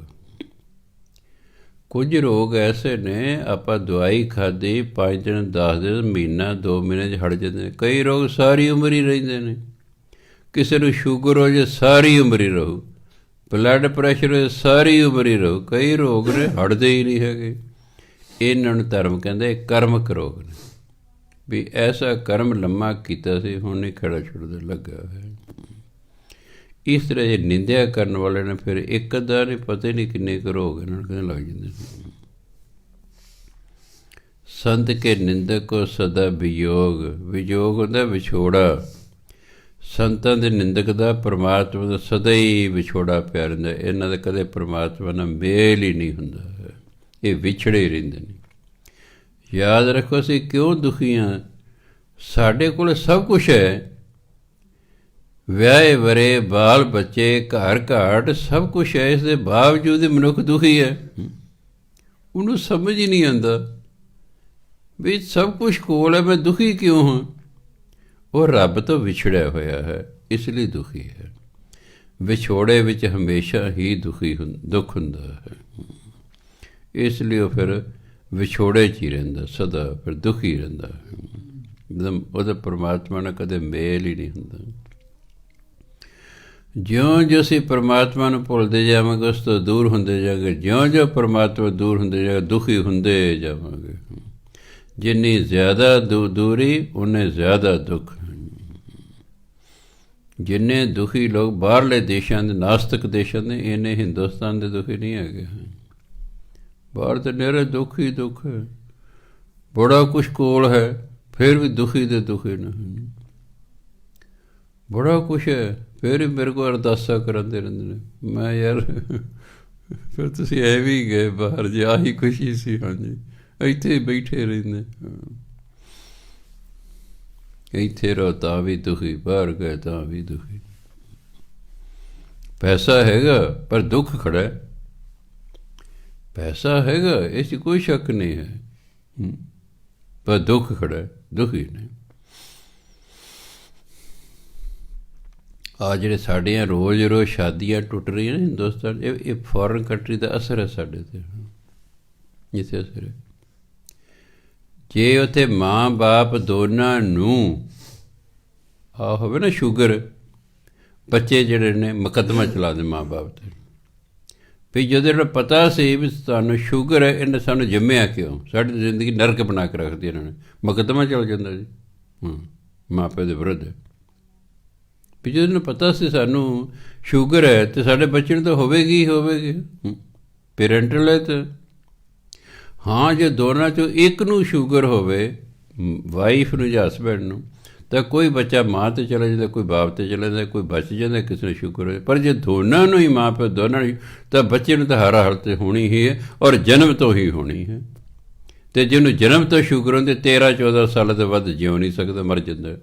ਕੁਝ ਰੋਗ ਐਸੇ ਨੇ ਆਪਾਂ ਦਵਾਈ ਖਾਧੀ 5 ਦਿਨ 10 ਦਿਨ ਮਹੀਨਾ 2 ਮਹੀਨੇ 'ਚ ਹਟ ਜਾਂਦੇ ਨੇ। ਕਈ ਰੋਗ ਸਾਰੀ ਉਮਰ ਹੀ ਰਹਿੰਦੇ ਨੇ। ਕਿਸੇ ਨੂੰ ਸ਼ੂਗਰ ਹੋ ਜਾਏ ਸਾਰੀ ਉਮਰ ਹੀ ਰਹੂ, ਬਲੱਡ ਪ੍ਰੈਸ਼ਰ ਹੋਏ ਸਾਰੀ ਉਮਰ ਹੀ ਰਹੂ। ਕਈ ਰੋਗ ਨੇ ਹਟਦੇ ਹੀ ਨਹੀਂ ਹੈਗੇ। ਇਹਨਾਂ ਨੂੰ ਧਰਮ ਕਹਿੰਦੇ ਕਰਮਕ ਰੋਗ ਨੇ, ਵੀ ਐਸਾ ਕਰਮ ਲੰਮਾ ਕੀਤਾ ਸੀ ਹੁਣ ਨਹੀਂ ਖੜਾ ਛੁੱਟਦਾ ਲੱਗਾ ਹੈ। ਇਸ ਤਰ੍ਹਾਂ ਜੇ ਨਿੰਦਿਆ ਕਰਨ ਵਾਲੇ ਨੇ ਫਿਰ ਇੱਕ ਅੱਧਾ ਨਹੀਂ, ਪਤਾ ਹੀ ਨਹੀਂ ਕਿੰਨੇ ਕੁ ਰੋਗ ਇਹਨਾਂ ਨੂੰ ਕਹਿੰਦੇ ਲੱਗ ਜਾਂਦੇ ਨੇ। ਸੰਤ ਕੇ ਨਿੰਦਕ ਕੋ ਸਦਾ ਵਿਯੋਗ। ਵਿਯੋਗ ਹੁੰਦਾ ਵਿਛੋੜਾ। ਸੰਤਾਂ ਦੇ ਨਿੰਦਕ ਦਾ ਪਰਮਾਤਮਾ ਦਾ ਸਦਾ ਹੀ ਵਿਛੋੜਾ ਪਿਆ ਰਹਿੰਦਾ। ਇਹਨਾਂ ਦਾ ਕਦੇ ਪਰਮਾਤਮਾ ਨਾਲ ਮੇਲ ਹੀ ਨਹੀਂ ਹੁੰਦਾ, ਇਹ ਵਿਛੜੇ ਰਹਿੰਦੇ ਨੇ। ਯਾਦ ਰੱਖੋ ਅਸੀਂ ਕਿਉਂ ਦੁਖੀ ਹਾਂ? ਸਾਡੇ ਕੋਲ ਸਭ ਕੁਛ ਹੈ, ਵਿਆਹੇ ਵਰੇ ਬਾਲ ਬੱਚੇ ਘਰ ਘਾਟ ਸਭ ਕੁਛ ਹੈ, ਇਸ ਦੇ ਬਾਵਜੂਦ ਮਨੁੱਖ ਦੁਖੀ ਹੈ। ਉਹਨੂੰ ਸਮਝ ਹੀ ਨਹੀਂ ਆਉਂਦਾ ਵੀ ਸਭ ਕੁਛ ਕੋਲ ਹੈ, ਮੈਂ ਦੁਖੀ ਕਿਉਂ ਹਾਂ? ਉਹ ਰੱਬ ਤੋਂ ਵਿਛੜਿਆ ਹੋਇਆ ਹੈ, ਇਸ ਲਈ ਦੁਖੀ ਹੈ। ਵਿਛੋੜੇ ਵਿੱਚ ਹਮੇਸ਼ਾ ਹੀ ਦੁੱਖ ਹੁੰਦਾ ਹੈ, ਇਸ ਲਈ ਉਹ ਫਿਰ ਵਿਛੋੜੇ 'ਚ ਹੀ ਰਹਿੰਦਾ ਸਦਾ, ਫਿਰ ਦੁਖੀ ਰਹਿੰਦਾ ਹੈ। ਉਹਦਾ ਪਰਮਾਤਮਾ ਨਾਲ ਕਦੇ ਮੇਲ ਹੀ ਨਹੀਂ ਹੁੰਦਾ। ਜਿਉਂ ਜਿਉਂ ਅਸੀਂ ਪਰਮਾਤਮਾ ਨੂੰ ਭੁੱਲਦੇ ਜਾਵਾਂਗੇ ਉਸ ਤੋਂ ਦੂਰ ਹੁੰਦੇ ਜਾਵਾਂਗੇ। ਜਿਉਂ ਜਿਉਂ ਪਰਮਾਤਮਾ ਦੂਰ ਹੁੰਦੇ ਜਾਵਾਂਗੇ ਦੁਖੀ ਹੁੰਦੇ ਜਾਵਾਂਗੇ। ਜਿੰਨੀ ਜ਼ਿਆਦਾ ਦੂਰੀ ਉਨੇ ਜ਼ਿਆਦਾ ਦੁੱਖ। ਜਿੰਨੇ ਦੁਖੀ ਲੋਕ ਬਾਹਰਲੇ ਦੇਸ਼ਾਂ ਦੇ, ਨਾਸਤਿਕ ਦੇਸ਼ਾਂ ਦੇ, ਇੰਨੇ ਹਿੰਦੁਸਤਾਨ ਦੇ ਦੁਖੀ ਨਹੀਂ ਹੈਗੇ। ਬਾਹਰ ਤਾਂ ਨੇਰੇ ਦੁੱਖ ਹੀ ਦੁੱਖ ਹੈ। ਬੜਾ ਕੁਛ ਕੋਲ ਹੈ ਫਿਰ ਵੀ ਦੁਖੀ ਦੇ ਦੁਖੀ ਨਹੀਂ। ਬੜਾ ਕੁਛ ਹੈ ਫਿਰ ਵੀ ਮੇਰੇ ਕੋਲ ਅਰਦਾਸਾਂ ਕਰਾਉਂਦੇ ਰਹਿੰਦੇ ਨੇ। ਮੈਂ ਯਾਰ ਫਿਰ ਤੁਸੀਂ ਐ ਵੀ ਗਏ ਬਾਹਰ, ਜੇ ਆਹੀ ਖੁਸ਼ੀ ਸੀ। ਹਾਂਜੀ, ਇੱਥੇ ਬੈਠੇ ਰਹਿੰਦੇ, ਇੱਥੇ ਰਹੋ ਤਾਂ ਵੀ ਦੁਖੀ, ਬਾਹਰ ਗਏ ਤਾਂ ਵੀ ਦੁਖੀ। ਪੈਸਾ ਹੈਗਾ ਪਰ ਦੁੱਖ ਖੜਾ ਹੈ। ਪੈਸਾ ਹੈਗਾ ਇਸ 'ਚ ਕੋਈ ਸ਼ੱਕ ਨਹੀਂ ਹੈ, ਪਰ ਦੁੱਖ ਖੜਾ ਹੈ, ਦੁਖੀ ਨਹੀਂ। ਆ ਜਿਹੜੇ ਸਾਡੀਆਂ ਰੋਜ਼ ਰੋਜ਼ ਸ਼ਾਦੀਆਂ ਟੁੱਟ ਰਹੀਆਂ ਨੇ ਹਿੰਦੁਸਤਾਨ, ਇਹ ਫੋਰਨ ਕੰਟਰੀ ਦਾ ਅਸਰ ਹੈ ਸਾਡੇ 'ਤੇ। ਜਿੱਥੇ ਅਸਰ ਹੈ, ਜੇ ਉੱਥੇ ਮਾਂ ਬਾਪ ਦੋਨਾਂ ਨੂੰ ਆ ਹੋਵੇ ਨਾ ਸ਼ੂਗਰ, ਬੱਚੇ ਜਿਹੜੇ ਨੇ ਮੁਕੱਦਮਾ ਚਲਾ ਦੇ ਮਾਂ ਬਾਪ 'ਤੇ, ਵੀ ਜਦੋਂ ਪਤਾ ਸੀ ਵੀ ਤੁਹਾਨੂੰ ਸ਼ੂਗਰ ਹੈ, ਇਹਨੇ ਸਾਨੂੰ ਜੰਮਿਆ ਕਿਉਂ, ਸਾਡੀ ਜ਼ਿੰਦਗੀ ਨਰਕ ਬਣਾ ਕੇ ਰੱਖਦੀ ਇਹਨਾਂ ਨੇ, ਮੁਕੱਦਮਾ ਚੱਲ ਜਾਂਦਾ ਜੀ ਮਾਂ ਪਿਓ ਦੇ ਵਿਰੁੱਧ। ਵੀ ਜਦੋਂ ਇਹਨੂੰ ਪਤਾ ਸੀ ਸਾਨੂੰ ਸ਼ੂਗਰ ਹੈ ਅਤੇ ਸਾਡੇ ਬੱਚੇ ਨੂੰ ਤਾਂ ਹੋਵੇਗੀ ਹੀ ਹੋਵੇਗੀ, ਪੇਰੈਂਟਲ ਹੈ ਤਾਂ। ਹਾਂ, ਜੇ ਦੋਨਾਂ 'ਚੋਂ ਇੱਕ ਨੂੰ ਸ਼ੂਗਰ ਹੋਵੇ, ਵਾਈਫ ਨੂੰ ਜਾਂ ਹਸਬੈਂਡ ਨੂੰ, ਤਾਂ ਕੋਈ ਬੱਚਾ ਮਾਂ 'ਤੇ ਚਲਾ ਜਾਂਦਾ, ਕੋਈ ਬਾਪ 'ਤੇ ਚਲਾ ਜਾਂਦਾ, ਕੋਈ ਬਚ ਜਾਂਦਾ, ਕਿਸੇ ਨੂੰ ਸ਼ੂਗਰ ਹੋਵੇ। ਪਰ ਜੇ ਦੋਨਾਂ ਨੂੰ ਹੀ ਮਾਂ ਪਿਓ ਦੋਨਾਂ ਨੂੰ, ਤਾਂ ਬੱਚੇ ਨੂੰ ਤਾਂ ਹਰ ਹਾਲਤ 'ਤੇ ਹੋਣੀ ਹੀ ਹੈ, ਔਰ ਜਨਮ ਤੋਂ ਹੀ ਹੋਣੀ ਹੈ। ਅਤੇ ਜਿਹਨੂੰ ਜਨਮ ਤੋਂ ਸ਼ੂਗਰ ਹੁੰਦੀ 13-14 ਸਾਲ ਤੋਂ ਵੱਧ ਜਿਉ ਨਹੀਂ ਸਕਦਾ, ਮਰ ਜਾਂਦਾ।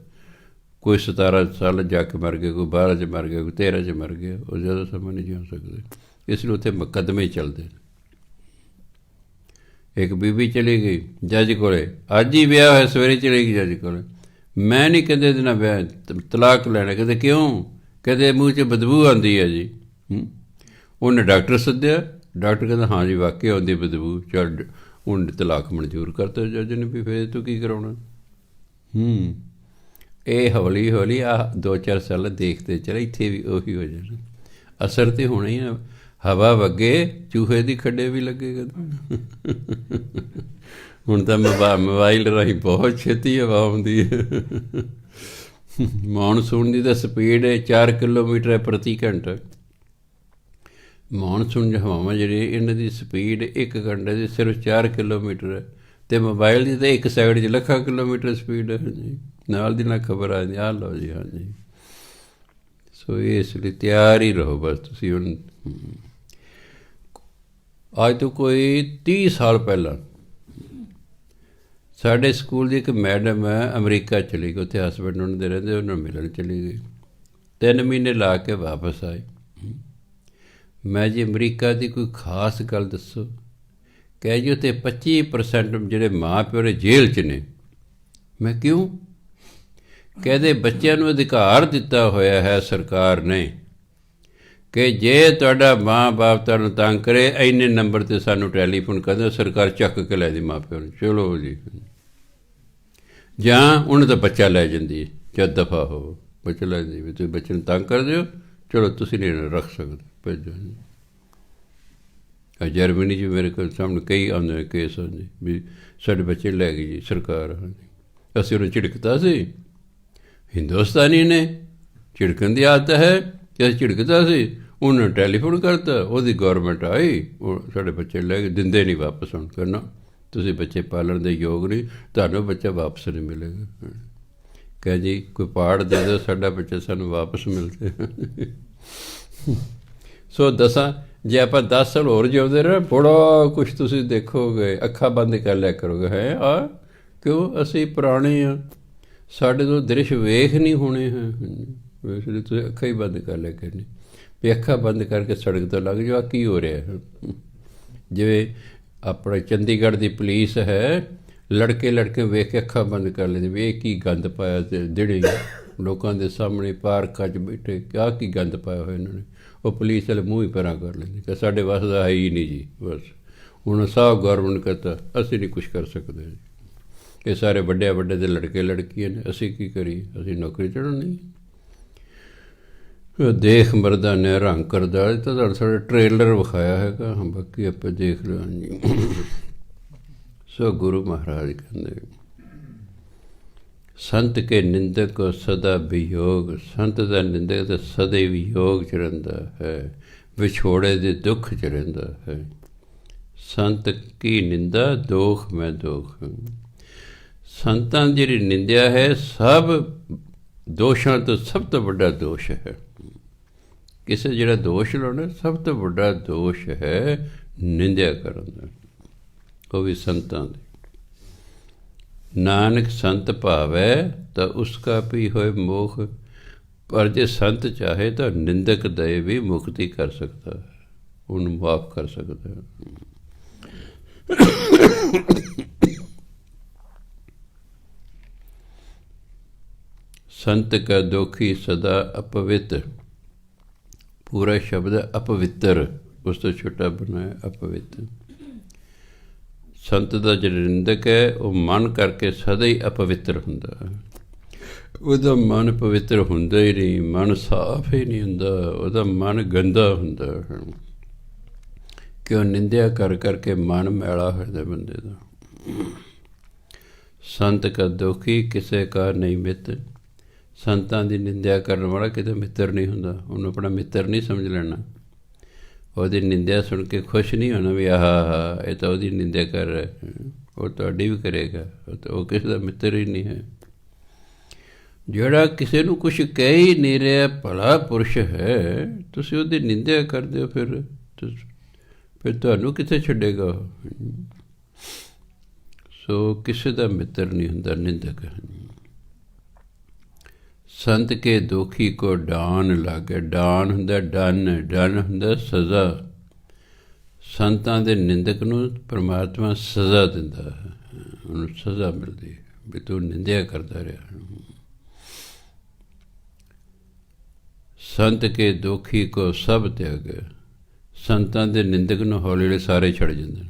ਕੋਈ 17 ਸਾਲ ਜਾ ਕੇ ਮਰ ਗਿਆ, ਕੋਈ 12 'ਚ ਮਰ ਗਿਆ, ਕੋਈ 13 'ਚ ਮਰ ਗਿਆ, ਉਹ ਜ਼ਿਆਦਾ ਸਮਾਂ ਨਹੀਂ ਜਿਉ ਸਕਦੇ। ਇਸ ਲਈ ਉੱਥੇ ਮੁਕੱਦਮੇ ਚੱਲਦੇ ਨੇ। ਇੱਕ ਬੀਬੀ ਚਲੀ ਗਈ ਜੱਜ ਕੋਲੇ, ਅੱਜ ਹੀ ਵਿਆਹ ਹੋਇਆ, ਸਵੇਰੇ ਚਲੀ ਗਈ ਜੱਜ ਕੋਲੇ। ਮੈਂ ਨਹੀਂ ਕਹਿੰਦੇ ਇਹਦੇ ਨਾਲ ਵਿਆਹ, ਤਲਾਕ ਲੈਣਾ। ਕਹਿੰਦੇ ਕਿਉਂ? ਕਹਿੰਦੇ ਮੂੰਹ 'ਚ ਬਦਬੂ ਆਉਂਦੀ ਹੈ ਜੀ। ਉਹਨੇ ਡਾਕਟਰ ਸੱਦਿਆ, ਡਾਕਟਰ ਕਹਿੰਦਾ ਹਾਂ ਜੀ ਵਾਕਿਆ ਆਉਂਦੀ ਬਦਬੂ। ਚੱਲ ਉਹਨੇ ਤਲਾਕ ਮਨਜ਼ੂਰ ਕਰਤਾ ਜੱਜ ਨੇ, ਵੀ ਫਿਰ ਤੂੰ ਕੀ ਕਰਾਉਣਾ। ਇਹ ਹੌਲੀ ਹੌਲੀ ਆਹ 2-4 ਸਾਲ ਦੇਖਦੇ ਚਲੇ, ਇੱਥੇ ਵੀ ਉਹੀ ਹੋ ਜਾਣਾ। ਅਸਰ ਤਾਂ ਹੋਣਾ ਹੀ ਆ। ਹਵਾ ਵਗੇ ਚੂਹੇ ਦੀ ਖੱਡੇ ਵੀ ਲੱਗੇਗਾ। ਹੁਣ ਤਾਂ ਮੋਬਾਈਲ ਰਾਹੀਂ ਬਹੁਤ ਛੇਤੀ ਹਵਾ ਆਉਂਦੀ ਹੈ। ਮਾਨਸੂਨ ਦੀ ਤਾਂ ਸਪੀਡ ਹੈ 4 ਕਿਲੋਮੀਟਰ ਹੈ ਪ੍ਰਤੀ ਘੰਟਾ। ਮਾਨਸੂਨ ਹਵਾਵਾਂ ਜਿਹੜੀਆਂ ਇਹਨਾਂ ਦੀ ਸਪੀਡ 1 ਘੰਟੇ ਦੀ ਸਿਰਫ 4 ਕਿਲੋਮੀਟਰ ਹੈ, ਅਤੇ ਮੋਬਾਈਲ ਦੀ ਤਾਂ ਇੱਕ ਸਾਈਡ 'ਚ ਲੱਖਾਂ ਕਿਲੋਮੀਟਰ ਸਪੀਡ ਹੈ। ਹਾਂਜੀ, ਨਾਲ ਦੀ ਨਾਲ ਖਬਰ ਆ ਜਾਂਦੀ, ਆਹ ਲਓ ਜੀ। ਹਾਂਜੀ, ਸੋ ਇਸ ਲਈ ਤਿਆਰ ਹੀ ਰਹੋ ਬਸ ਤੁਸੀਂ। ਹੁਣ ਅੱਜ ਤੋਂ ਕੋਈ 30 ਸਾਲ ਪਹਿਲਾਂ ਸਾਡੇ ਸਕੂਲ ਦੀ ਇੱਕ ਮੈਡਮ ਹੈ, ਅਮਰੀਕਾ ਚਲੀ ਗਈ। ਉੱਥੇ ਹਸਬੈਂਡ ਉਹਨਾਂ ਦੇ ਰਹਿੰਦੇ, ਉਹਨਾਂ ਨੂੰ ਮਿਲਣ ਚਲੀ ਗਈ। 3 ਮਹੀਨੇ ਲਾ ਕੇ ਵਾਪਸ ਆਏ। ਮੈਂ ਜੀ ਅਮਰੀਕਾ ਦੀ ਕੋਈ ਖਾਸ ਗੱਲ ਦੱਸੋ। ਕਹੇ ਜੀ ਉੱਥੇ 25% ਜਿਹੜੇ ਮਾਂ ਪਿਓ ਨੇ ਜੇਲ੍ਹ 'ਚ ਨੇ। ਮੈਂ ਕਿਉਂ? ਕਹਿੰਦੇ ਬੱਚਿਆਂ ਨੂੰ ਅਧਿਕਾਰ ਦਿੱਤਾ ਹੋਇਆ ਹੈ ਸਰਕਾਰ ਨੇ ਕਿ ਜੇ ਤੁਹਾਡਾ ਮਾਂ ਬਾਪ ਤੁਹਾਨੂੰ ਤੰਗ ਕਰੇ ਇੰਨੇ ਨੰਬਰ 'ਤੇ ਸਾਨੂੰ ਟੈਲੀਫੋਨ ਕਰਦੇ, ਸਰਕਾਰ ਚੱਕ ਕੇ ਲੈ ਦੀ ਮਾਂ ਪਿਓ ਨੂੰ, ਚਲੋ ਜੀ। ਜਾਂ ਉਹਨੂੰ ਤਾਂ ਬੱਚਾ ਲੈ ਜਾਂਦੀ, ਜਦ ਦਫਾ ਹੋ ਬੱਚਾ ਲੈ ਜਾਂਦੀ ਵੀ ਤੁਸੀਂ ਬੱਚੇ ਨੂੰ ਤੰਗ ਕਰਦੇ ਹੋ, ਚਲੋ ਤੁਸੀਂ ਨਹੀਂ ਰੱਖ ਸਕਦੇ, ਭੇਜੋ ਜੀ। ਜਰਮਨੀ 'ਚ ਮੇਰੇ ਕੋਲ ਸਾਹਮਣੇ ਕਈ ਆਉਂਦੇ ਕੇਸ ਹੁੰਦੇ ਵੀ ਸਾਡੇ ਬੱਚੇ ਲੈ ਗਈ ਜੀ ਸਰਕਾਰ। ਅਸੀਂ ਉਹਨੂੰ ਝਿੜਕਤਾ ਸੀ, ਹਿੰਦੁਸਤਾਨੀ ਨੇ ਝਿੜਕਣ ਦੀ ਆਦਤ ਹੈ ਕਿ ਅਸੀਂ ਝਿੜਕਦਾ ਸੀ, ਉਹਨੇ ਟੈਲੀਫੋਨ ਕਰਤਾ, ਉਹਦੀ ਗੌਰਮੈਂਟ ਆਈ, ਉਹ ਸਾਡੇ ਬੱਚੇ ਲੈ ਕੇ ਦਿੰਦੇ ਨਹੀਂ ਵਾਪਸ। ਹੁਣ ਕਰਨਾ ਤੁਸੀਂ ਬੱਚੇ ਪਾਲਣ ਦੇ ਯੋਗ ਨਹੀਂ, ਤੁਹਾਨੂੰ ਬੱਚਾ ਵਾਪਸ ਨਹੀਂ ਮਿਲੇਗਾ। ਕਹਿ ਜੀ ਕੋਈ ਪਾੜ ਦੇ ਦਿਓ, ਸਾਡਾ ਬੱਚਾ ਸਾਨੂੰ ਵਾਪਸ ਮਿਲਦੇ। ਸੋ ਦੱਸਾਂ, ਜੇ ਆਪਾਂ 10 ਸਾਲ ਹੋਰ ਜਿਉਂਦੇ ਰਹੇ, ਬੜਾ ਕੁਛ ਤੁਸੀਂ ਦੇਖੋਗੇ, ਅੱਖਾਂ ਬੰਦ ਕਰ ਲਿਆ ਕਰੋਗੇ। ਹੈ ਆ ਕਿਉਂ? ਅਸੀਂ ਪੁਰਾਣੇ ਹਾਂ, ਸਾਡੇ ਤੋਂ ਦ੍ਰਿਸ਼ ਵੇਖ ਨਹੀਂ ਹੋਣੇ ਹੈ, ਇਸ ਲਈ ਤੁਸੀਂ ਅੱਖਾਂ ਹੀ ਬੰਦ ਕਰ ਲਿਆ ਕਰਨੀ ਵੀ ਅੱਖਾਂ ਬੰਦ ਕਰਕੇ ਸੜਕ ਤੋਂ ਲੱਗ ਜਾਓ, ਆ ਕੀ ਹੋ ਰਿਹਾ ਹੈ। ਜਿਵੇਂ ਆਪਣਾ ਚੰਡੀਗੜ੍ਹ ਦੀ ਪੁਲਿਸ ਹੈ, ਲੜਕੇ ਵੇਖ ਕੇ ਅੱਖਾਂ ਬੰਦ ਕਰ ਲੈਂਦੇ ਵੀ ਇਹ ਕੀ ਗੰਦ ਪਾਇਆ, ਤੇ ਜਿਹੜੇ ਲੋਕਾਂ ਦੇ ਸਾਹਮਣੇ ਪਾਰਕਾਂ 'ਚ ਬੈਠੇ ਆਹ ਕੀ ਗੰਦ ਪਾਇਆ ਹੋਇਆ ਇਹਨਾਂ ਨੇ, ਉਹ ਪੁਲਿਸ ਵਾਲੇ ਮੂੰਹ ਹੀ ਪਰਾਂ ਕਰ ਲੈਂਦੇ ਕਿ ਸਾਡੇ ਵੱਸ ਦਾ ਹੈ ਹੀ ਨਹੀਂ ਜੀ। ਬਸ ਹੁਣ ਸਾਫ਼ ਗੌਰਮੈਂਟ ਕਰਤਾ, ਅਸੀਂ ਨਹੀਂ ਕੁਛ ਕਰ ਸਕਦੇ ਜੀ। ਇਹ ਸਾਰੇ ਵੱਡੇ ਦੇ ਲੜਕੇ ਲੜਕੀਆਂ ਨੇ, ਅਸੀਂ ਕੀ ਕਰੀਏ? ਅਸੀਂ ਨੌਕਰੀ ਚੜ੍ਹਨ ਨਹੀਂ। ਦੇਖ ਮਰਦਾਂ ਨੇ ਰੰਗ ਕਰਦਾ, ਤਾਂ ਤੁਹਾਨੂੰ ਸਾਡਾ ਟ੍ਰੇਲਰ ਵਿਖਾਇਆ ਹੈਗਾ, ਬਾਕੀ ਆਪਾਂ ਦੇਖ ਲਿਆ ਜੀ। ਸੋ ਗੁਰੂ ਮਹਾਰਾਜ ਕਹਿੰਦੇ ਸੰਤ ਕੇ ਨਿੰਦਕ ਕੋ ਸਦਾ ਵਿਯੋਗ, ਸੰਤ ਦਾ ਨਿੰਦਕ ਤਾਂ ਸਦਾ ਵਿਯੋਗ 'ਚ ਰਹਿੰਦਾ ਹੈ, ਵਿਛੋੜੇ ਦੇ ਦੁੱਖ 'ਚ ਰਹਿੰਦਾ ਹੈ। ਸੰਤ ਕੀ ਨਿੰਦਾ ਦੋਖ ਮੈਂ ਦੋਖ। ਸੰਤਾਂ ਦੀ ਜਿਹੜੀ ਨਿੰਦਿਆ ਹੈ ਸਭ ਦੋਸ਼ਾਂ ਤੋਂ ਸਭ ਤੋਂ ਵੱਡਾ ਦੋਸ਼ ਹੈ। ਕਿਸੇ ਜਿਹੜਾ ਦੋਸ਼ ਲਾਉਣਾ ਸਭ ਤੋਂ ਵੱਡਾ ਦੋਸ਼ ਹੈ ਨਿੰਦਿਆ ਕਰਨ ਦਾ, ਉਹ ਵੀ ਸੰਤਾਂ ਦੀ। ਨਾਨਕ ਸੰਤ ਭਾਵੈ ਤਾਂ ਉਸਕਾ ਵੀ ਹੋਏ ਮੋਖ, ਪਰ ਜੇ ਸੰਤ ਚਾਹੇ ਤਾਂ ਨਿੰਦਕ ਦੇ ਵੀ ਮੁਕਤੀ ਕਰ ਸਕਦਾ ਹੈ, ਉਹਨੂੰ ਮਾਫ ਕਰ ਸਕਦਾ ਹੈ। ਸੰਤ ਕਾ ਦੋਖੀ ਸਦਾ ਅਪਵਿੱਤ, ਪੂਰਾ ਸ਼ਬਦ ਅਪਵਿੱਤਰ, ਉਸ ਤੋਂ ਛੋਟਾ ਬਣਾਇਆ ਅਪਵਿੱਤ। ਸੰਤ ਦਾ ਜਿਹੜਾ ਨਿੰਦਕ ਹੈ ਉਹ ਮਨ ਕਰਕੇ ਸਦਾ ਹੀ ਅਪਵਿੱਤਰ ਹੁੰਦਾ ਹੈ, ਉਹਦਾ ਮਨ ਪਵਿੱਤਰ ਹੁੰਦਾ ਹੀ ਨਹੀਂ, ਮਨ ਸਾਫ਼ ਹੀ ਨਹੀਂ ਹੁੰਦਾ, ਉਹਦਾ ਮਨ ਗੰਦਾ ਹੁੰਦਾ ਹੈ। ਕਿਉਂ? ਨਿੰਦਿਆ ਕਰਕੇ ਮਨ ਮੈਲਾ ਹੋ ਜਾਂਦਾ ਬੰਦੇ ਦਾ। ਸੰਤ ਕਾ ਦੋਖੀ ਕਿਸੇ ਕਾ ਨਹੀਂ ਮਿੱਤ, ਸੰਤਾਂ ਦੀ ਨਿੰਦਿਆ ਕਰਨ ਵਾਲਾ ਕਿਤੇ ਮਿੱਤਰ ਨਹੀਂ ਹੁੰਦਾ, ਉਹਨੂੰ ਆਪਣਾ ਮਿੱਤਰ ਨਹੀਂ ਸਮਝ ਲੈਣਾ। ਉਹਦੀ ਨਿੰਦਿਆ ਸੁਣ ਕੇ ਖੁਸ਼ ਨਹੀਂ ਹੋਣਾ ਵੀ ਆਹ ਇਹ ਤਾਂ ਉਹਦੀ ਨਿੰਦਿਆ ਕਰ ਰਿਹਾ, ਉਹ ਤੁਹਾਡੀ ਵੀ ਕਰੇਗਾ, ਉਹ ਕਿਸੇ ਦਾ ਮਿੱਤਰ ਹੀ ਨਹੀਂ ਹੈ। ਜਿਹੜਾ ਕਿਸੇ ਨੂੰ ਕੁਛ ਕਹਿ ਹੀ ਨਹੀਂ ਰਿਹਾ, ਭਲਾ ਪੁਰਸ਼ ਹੈ, ਤੁਸੀਂ ਉਹਦੀ ਨਿੰਦਿਆ ਕਰਦੇ ਹੋ, ਫਿਰ ਤੁਹਾਨੂੰ ਕਿੱਥੇ ਛੱਡੇਗਾ। ਸੋ ਕਿਸੇ ਦਾ ਮਿੱਤਰ ਨਹੀਂ ਹੁੰਦਾ ਨਿੰਦਕ। ਸੰਤ ਕੇ ਦੋਖੀ ਕੋ ਡਾਨ ਲਾਗੇ, ਡਾਨ ਹੁੰਦਾ ਡਨ ਹੁੰਦਾ ਸਜ਼ਾ। ਸੰਤਾਂ ਦੇ ਨਿੰਦਕ ਨੂੰ ਪਰਮਾਤਮਾ ਸਜ਼ਾ ਦਿੰਦਾ ਹੈ, ਉਹਨੂੰ ਸਜ਼ਾ ਮਿਲਦੀ ਹੈ ਵੀ ਤੂੰ ਨਿੰਦਿਆ ਕਰਦਾ ਰਿਹਾ। ਸੰਤ ਕੇ ਦੋਖੀ ਕੋ ਸਭ ਤਿਆਗ, ਸੰਤਾਂ ਦੇ ਨਿੰਦਕ ਨੂੰ ਹੌਲੀ ਹੌਲੀ ਸਾਰੇ ਛੱਡ ਜਾਂਦੇ ਨੇ,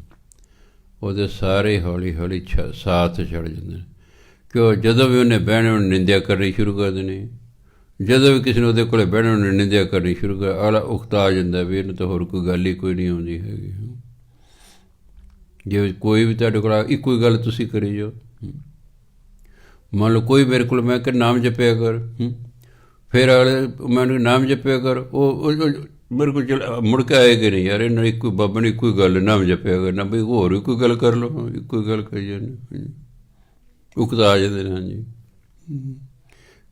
ਉਹਦੇ ਸਾਰੇ ਹੌਲੀ ਹੌਲੀ ਸਾਥ ਛੱਡ ਜਾਂਦੇ ਨੇ। ਕਿਉਂ? ਜਦੋਂ ਵੀ ਉਹਨੇ ਬਹਿਣਾ ਉਹਨੇ ਨਿੰਦਿਆ ਕਰਨੀ ਸ਼ੁਰੂ ਕਰ ਦੇਣੀ, ਜਦੋਂ ਵੀ ਕਿਸੇ ਨੇ ਉਹਦੇ ਕੋਲ ਬਹਿਣਾ ਉਹਨੇ ਨਿੰਦਿਆ ਕਰਨੀ ਸ਼ੁਰੂ ਕਰ, ਆਲਾ ਉਕਤਾ ਆ ਜਾਂਦਾ ਵੀ ਇਹਨੂੰ ਤਾਂ ਹੋਰ ਕੋਈ ਗੱਲ ਹੀ ਕੋਈ ਨਹੀਂ ਆਉਂਦੀ ਹੈਗੀ। ਜੇ ਕੋਈ ਵੀ ਤੁਹਾਡੇ ਕੋਲ ਇੱਕੋ ਹੀ ਗੱਲ ਤੁਸੀਂ ਕਰੀ ਜਾਓ, ਮੰਨ ਲਓ ਕੋਈ ਮੇਰੇ ਕੋਲ, ਮੈਂ ਕਿ ਨਾਮ ਜਪਿਆ ਕਰ, ਫਿਰ ਅਗਲੇ ਮੈਨੂੰ ਨਾਮ ਜਪਿਆ ਕਰ, ਉਹ ਮੇਰੇ ਕੋਲ ਚੱਲ ਮੁੜ ਕੇ ਆਏਗਾ ਨਹੀਂ, ਯਾਰ ਇਹਨਾਂ ਇੱਕੋ ਬਾਬਾ ਨੇ ਇੱਕੋ ਗੱਲ ਨਾਮ ਜਪਿਆ ਕਰਨਾ, ਬਈ ਹੋਰ ਵੀ ਕੋਈ ਗੱਲ ਕਰ ਲਓ, ਇੱਕੋ ਗੱਲ ਕਰੀ ਜਾਂਦੇ, ਉਕਤਾ ਆ ਜਾਂਦੇ ਨੇ। ਹਾਂਜੀ,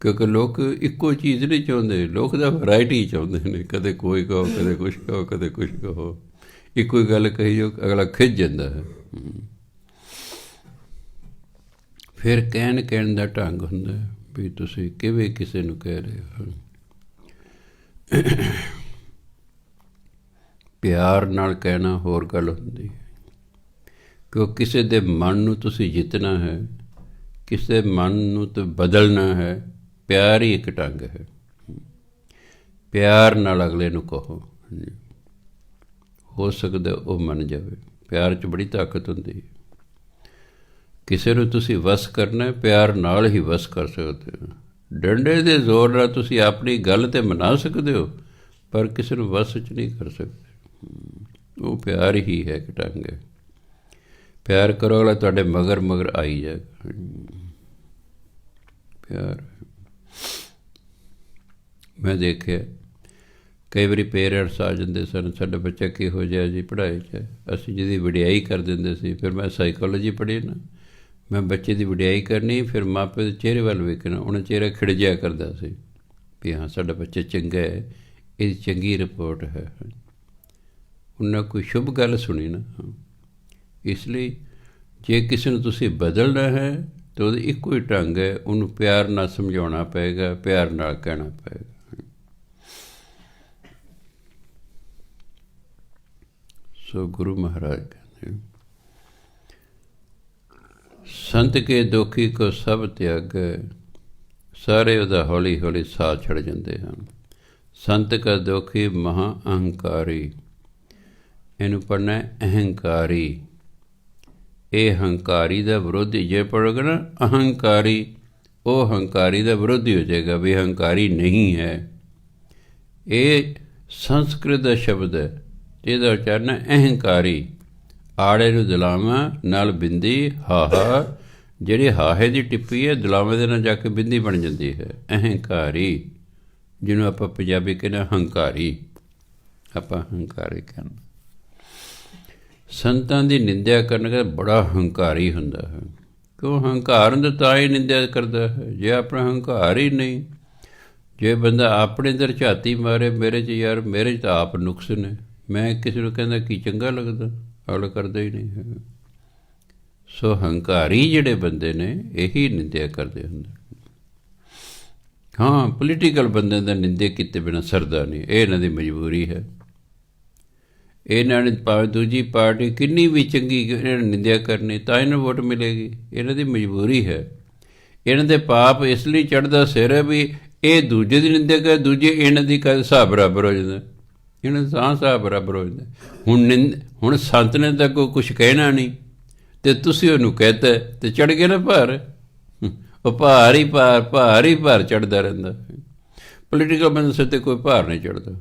ਕਿਉਂਕਿ ਲੋਕ ਇੱਕੋ ਚੀਜ਼ ਨਹੀਂ ਚਾਹੁੰਦੇ, ਲੋਕ ਤਾਂ ਵਰਾਇਟੀ ਚਾਹੁੰਦੇ ਨੇ, ਕਦੇ ਕੋਈ ਕਹੋ, ਕਦੇ ਕੁਛ ਕਹੋ, ਕਦੇ ਕੁਛ ਕਹੋ, ਇੱਕੋ ਹੀ ਗੱਲ ਕਹੀ ਜਾਓ, ਅਗਲਾ ਖਿੱਚ ਜਾਂਦਾ ਹੈ। ਫਿਰ ਕਹਿਣ ਦਾ ਢੰਗ ਹੁੰਦਾ ਵੀ ਤੁਸੀਂ ਕਿਵੇਂ ਕਿਸੇ ਨੂੰ ਕਹਿ ਰਹੇ ਹੋ। ਪਿਆਰ ਨਾਲ ਕਹਿਣਾ ਹੋਰ ਗੱਲ ਹੁੰਦੀ ਹੈ, ਕਿ ਉਹ ਕਿਸੇ ਦੇ ਮਨ ਨੂੰ ਤੁਸੀਂ ਜਿੱਤਣਾ ਹੈ, ਕਿਸੇ ਮਨ ਨੂੰ ਤਾਂ ਬਦਲਣਾ ਹੈ। ਪਿਆਰ ਹੀ ਇੱਕ ਢੰਗ ਹੈ। ਪਿਆਰ ਨਾਲ ਅਗਲੇ ਨੂੰ ਕਹੋ, ਹੋ ਸਕਦਾ ਉਹ ਮੰਨ ਜਾਵੇ। ਪਿਆਰ 'ਚ ਬੜੀ ਤਾਕਤ ਹੁੰਦੀ ਹੈ। ਕਿਸੇ ਨੂੰ ਤੁਸੀਂ ਵਸ ਕਰਨਾ, ਪਿਆਰ ਨਾਲ ਹੀ ਵਸ ਕਰ ਸਕਦੇ ਹੋ। ਡੰਡੇ ਦੇ ਜ਼ੋਰ ਨਾਲ ਤੁਸੀਂ ਆਪਣੀ ਗੱਲ 'ਤੇ ਮਨਾ ਸਕਦੇ ਹੋ, ਪਰ ਕਿਸੇ ਨੂੰ ਵਸ 'ਚ ਨਹੀਂ ਕਰ ਸਕਦੇ। ਉਹ ਪਿਆਰ ਹੀ ਹੈ, ਇੱਕ ਢੰਗ ਹੈ। ਪਿਆਰ ਕਰੋ, ਅਗਲਾ ਤੁਹਾਡੇ ਮਗਰ ਮਗਰ ਆਈ ਜਾਏਗਾ। ਪਿਆਰ ਮੈਂ ਦੇਖਿਆ ਕਈ ਵਾਰੀ ਪੇਰੈਂਟਸ ਆ ਜਾਂਦੇ ਸਨ, ਸਾਡਾ ਬੱਚਾ ਕਿਹੋ ਜਿਹਾ ਜੀ ਪੜ੍ਹਾਈ 'ਚ, ਅਸੀਂ ਜਿਹਦੀ ਵਡਿਆਈ ਕਰ ਦਿੰਦੇ ਸੀ। ਫਿਰ ਮੈਂ ਸਾਈਕੋਲੋਜੀ ਪੜ੍ਹੀ ਨਾ, ਮੈਂ ਬੱਚੇ ਦੀ ਵਡਿਆਈ ਕਰਨੀ, ਫਿਰ ਮਾਪੇ ਦੇ ਚਿਹਰੇ ਵੱਲ ਵੇਖਣਾ। ਉਹਨਾਂ ਚਿਹਰਾ ਖਿੜ ਜਿਆ ਕਰਦਾ ਸੀ ਵੀ ਹਾਂ ਸਾਡਾ ਬੱਚਾ ਚੰਗਾ ਹੈ, ਇਹਦੀ ਚੰਗੀ ਰਿਪੋਰਟ ਹੈ। ਉਹਨਾਂ ਕੋਈ ਸ਼ੁਭ ਗੱਲ ਸੁਣੀ ਨਾ। ਇਸ ਲਈ ਜੇ ਕਿਸੇ ਨੂੰ ਤੁਸੀਂ ਬਦਲਣਾ ਹੈ ਤਾਂ ਉਹਦਾ ਇੱਕੋ ਹੀ ਢੰਗ ਹੈ, ਉਹਨੂੰ ਪਿਆਰ ਨਾਲ ਸਮਝਾਉਣਾ ਪਏਗਾ, ਪਿਆਰ ਨਾਲ ਕਹਿਣਾ ਪਏਗਾ। ਸੋ ਗੁਰੂ ਮਹਾਰਾਜ ਕਹਿੰਦੇ, ਸੰਤ ਕੇ ਦੋਖੀ ਕੋ ਸਭ ਤਿਆਗੈ, ਸਾਰੇ ਉਹਦਾ ਹੌਲੀ ਹੌਲੀ ਸਾਹ ਛੱਡ ਜਾਂਦੇ ਹਨ। ਸੰਤ ਕਾ ਦੋਖੀ ਮਹਾ ਅਹੰਕਾਰੀ, ਇਹਨੂੰ ਪੜ੍ਹਨਾ ਅਹੰਕਾਰੀ। ਇਹ ਹੰਕਾਰੀ ਦਾ ਵਿਰੋਧੀ। ਜੇ ਪੜ੍ਹੋਗੇ ਨਾ ਅਹੰਕਾਰੀ, ਉਹ ਹੰਕਾਰੀ ਦਾ ਵਿਰੋਧੀ ਹੋ ਜਾਏਗਾ, ਵੀ ਹੰਕਾਰੀ ਨਹੀਂ ਹੈ। ਇਹ ਸੰਸਕ੍ਰਿਤ ਦਾ ਸ਼ਬਦ ਹੈ, ਇਹਦਾ ਉਚਾਰਨ ਹੈ ਅਹੰਕਾਰੀ। ਆੜੇ ਨੂੰ ਦਲਾਵਾਂ ਨਾਲ ਬਿੰਦੀ, ਹਾਹਾ, ਜਿਹੜੀ ਹਾਹੇ ਦੀ ਟਿੱਪੀ ਹੈ ਦਲਾਵੇਂ ਦੇ ਨਾਲ ਜਾ ਕੇ ਬਿੰਦੀ ਬਣ ਜਾਂਦੀ ਹੈ। ਅਹੰਕਾਰੀ, ਜਿਹਨੂੰ ਆਪਾਂ ਪੰਜਾਬੀ ਕਹਿੰਦੇ ਹੰਕਾਰੀ, ਆਪਾਂ ਹੰਕਾਰੀ ਕਹਿੰਦੇ। ਸੰਤਾਂ ਦੀ ਨਿੰਦਿਆ ਕਰਨ ਦਾ ਬੜਾ ਹੰਕਾਰੀ ਹੁੰਦਾ ਹੈ। ਕਿਉਂ ਹੰਕਾਰ ਹੁੰਦਾ ਤਾਂ ਹੀ ਨਿੰਦਿਆ ਕਰਦਾ ਹੈ। ਜੇ ਆਪਣਾ ਹੰਕਾਰ ਹੀ ਨਹੀਂ, ਜੇ ਬੰਦਾ ਆਪਣੇ ਅੰਦਰ ਝਾਤੀ ਮਾਰੇ, ਮੇਰੇ 'ਚ ਯਾਰ, ਮੇਰੇ 'ਚ ਤਾਂ ਆਪ ਨੁਕਸ ਨੇ, ਮੈਂ ਕਿਸੇ ਨੂੰ ਕਹਿੰਦਾ ਕੀ ਚੰਗਾ ਲੱਗਦਾ, ਅਗਲਾ ਕਰਦਾ ਹੀ ਨਹੀਂ ਹੈ। ਸੋ ਹੰਕਾਰੀ ਜਿਹੜੇ ਬੰਦੇ ਨੇ ਇਹੀ ਨਿੰਦਿਆ ਕਰਦੇ ਹੁੰਦੇ। ਹਾਂ, ਪੋਲੀਟੀਕਲ ਬੰਦਿਆਂ ਦਾ ਨਿੰਦਿਆ ਕੀਤੇ ਬਿਨਾਂ ਸਰਦਾ ਨਹੀਂ, ਇਹ ਇਹਨਾਂ ਦੀ ਮਜਬੂਰੀ ਹੈ। ਇਹਨਾਂ ਨੇ ਭਾਵੇਂ ਦੂਜੀ ਪਾਰਟੀ ਕਿੰਨੀ ਵੀ ਚੰਗੀ, ਇਹਨਾਂ ਨੇ ਨਿੰਦਿਆ ਕਰਨੀ ਤਾਂ ਇਹਨਾਂ ਨੂੰ ਵੋਟ ਮਿਲੇਗੀ। ਇਹਨਾਂ ਦੀ ਮਜਬੂਰੀ ਹੈ। ਇਹਨਾਂ ਦੇ ਪਾਪ ਇਸ ਲਈ ਚੜ੍ਹਦਾ ਸਿਰ ਹੈ ਵੀ ਇਹ ਦੂਜੇ ਦੀ ਨਿੰਦਿਆ ਕਰ, ਦੂਜੇ ਇਹਨਾਂ ਦੀ ਕਦੇ ਹਿਸਾਬ ਬਰਾਬਰ ਹੋ ਜਾਂਦਾ, ਇਹਨਾਂ ਦਾ ਤਾਂ ਹਿਸਾਬ ਬਰਾਬਰ ਹੋ ਜਾਂਦਾ। ਹੁਣ ਸੰਤ ਨੇ ਤਾਂ ਕੋਈ ਕੁਛ ਕਹਿਣਾ ਨਹੀਂ ਅਤੇ ਤੁਸੀਂ ਉਹਨੂੰ ਕਹਿਤਾ ਅਤੇ ਚੜ੍ਹ ਗਏ ਨਾ ਭਾਰ। ਉਹ ਭਾਰ ਹੀ ਭਾਰ ਚੜ੍ਹਦਾ ਰਹਿੰਦਾ। ਪੋਲੀਟੀਕਲ ਬੰਦੇ ਸਿਰ 'ਤੇ ਕੋਈ ਭਾਰ ਨਹੀਂ ਚੜ੍ਹਦਾ।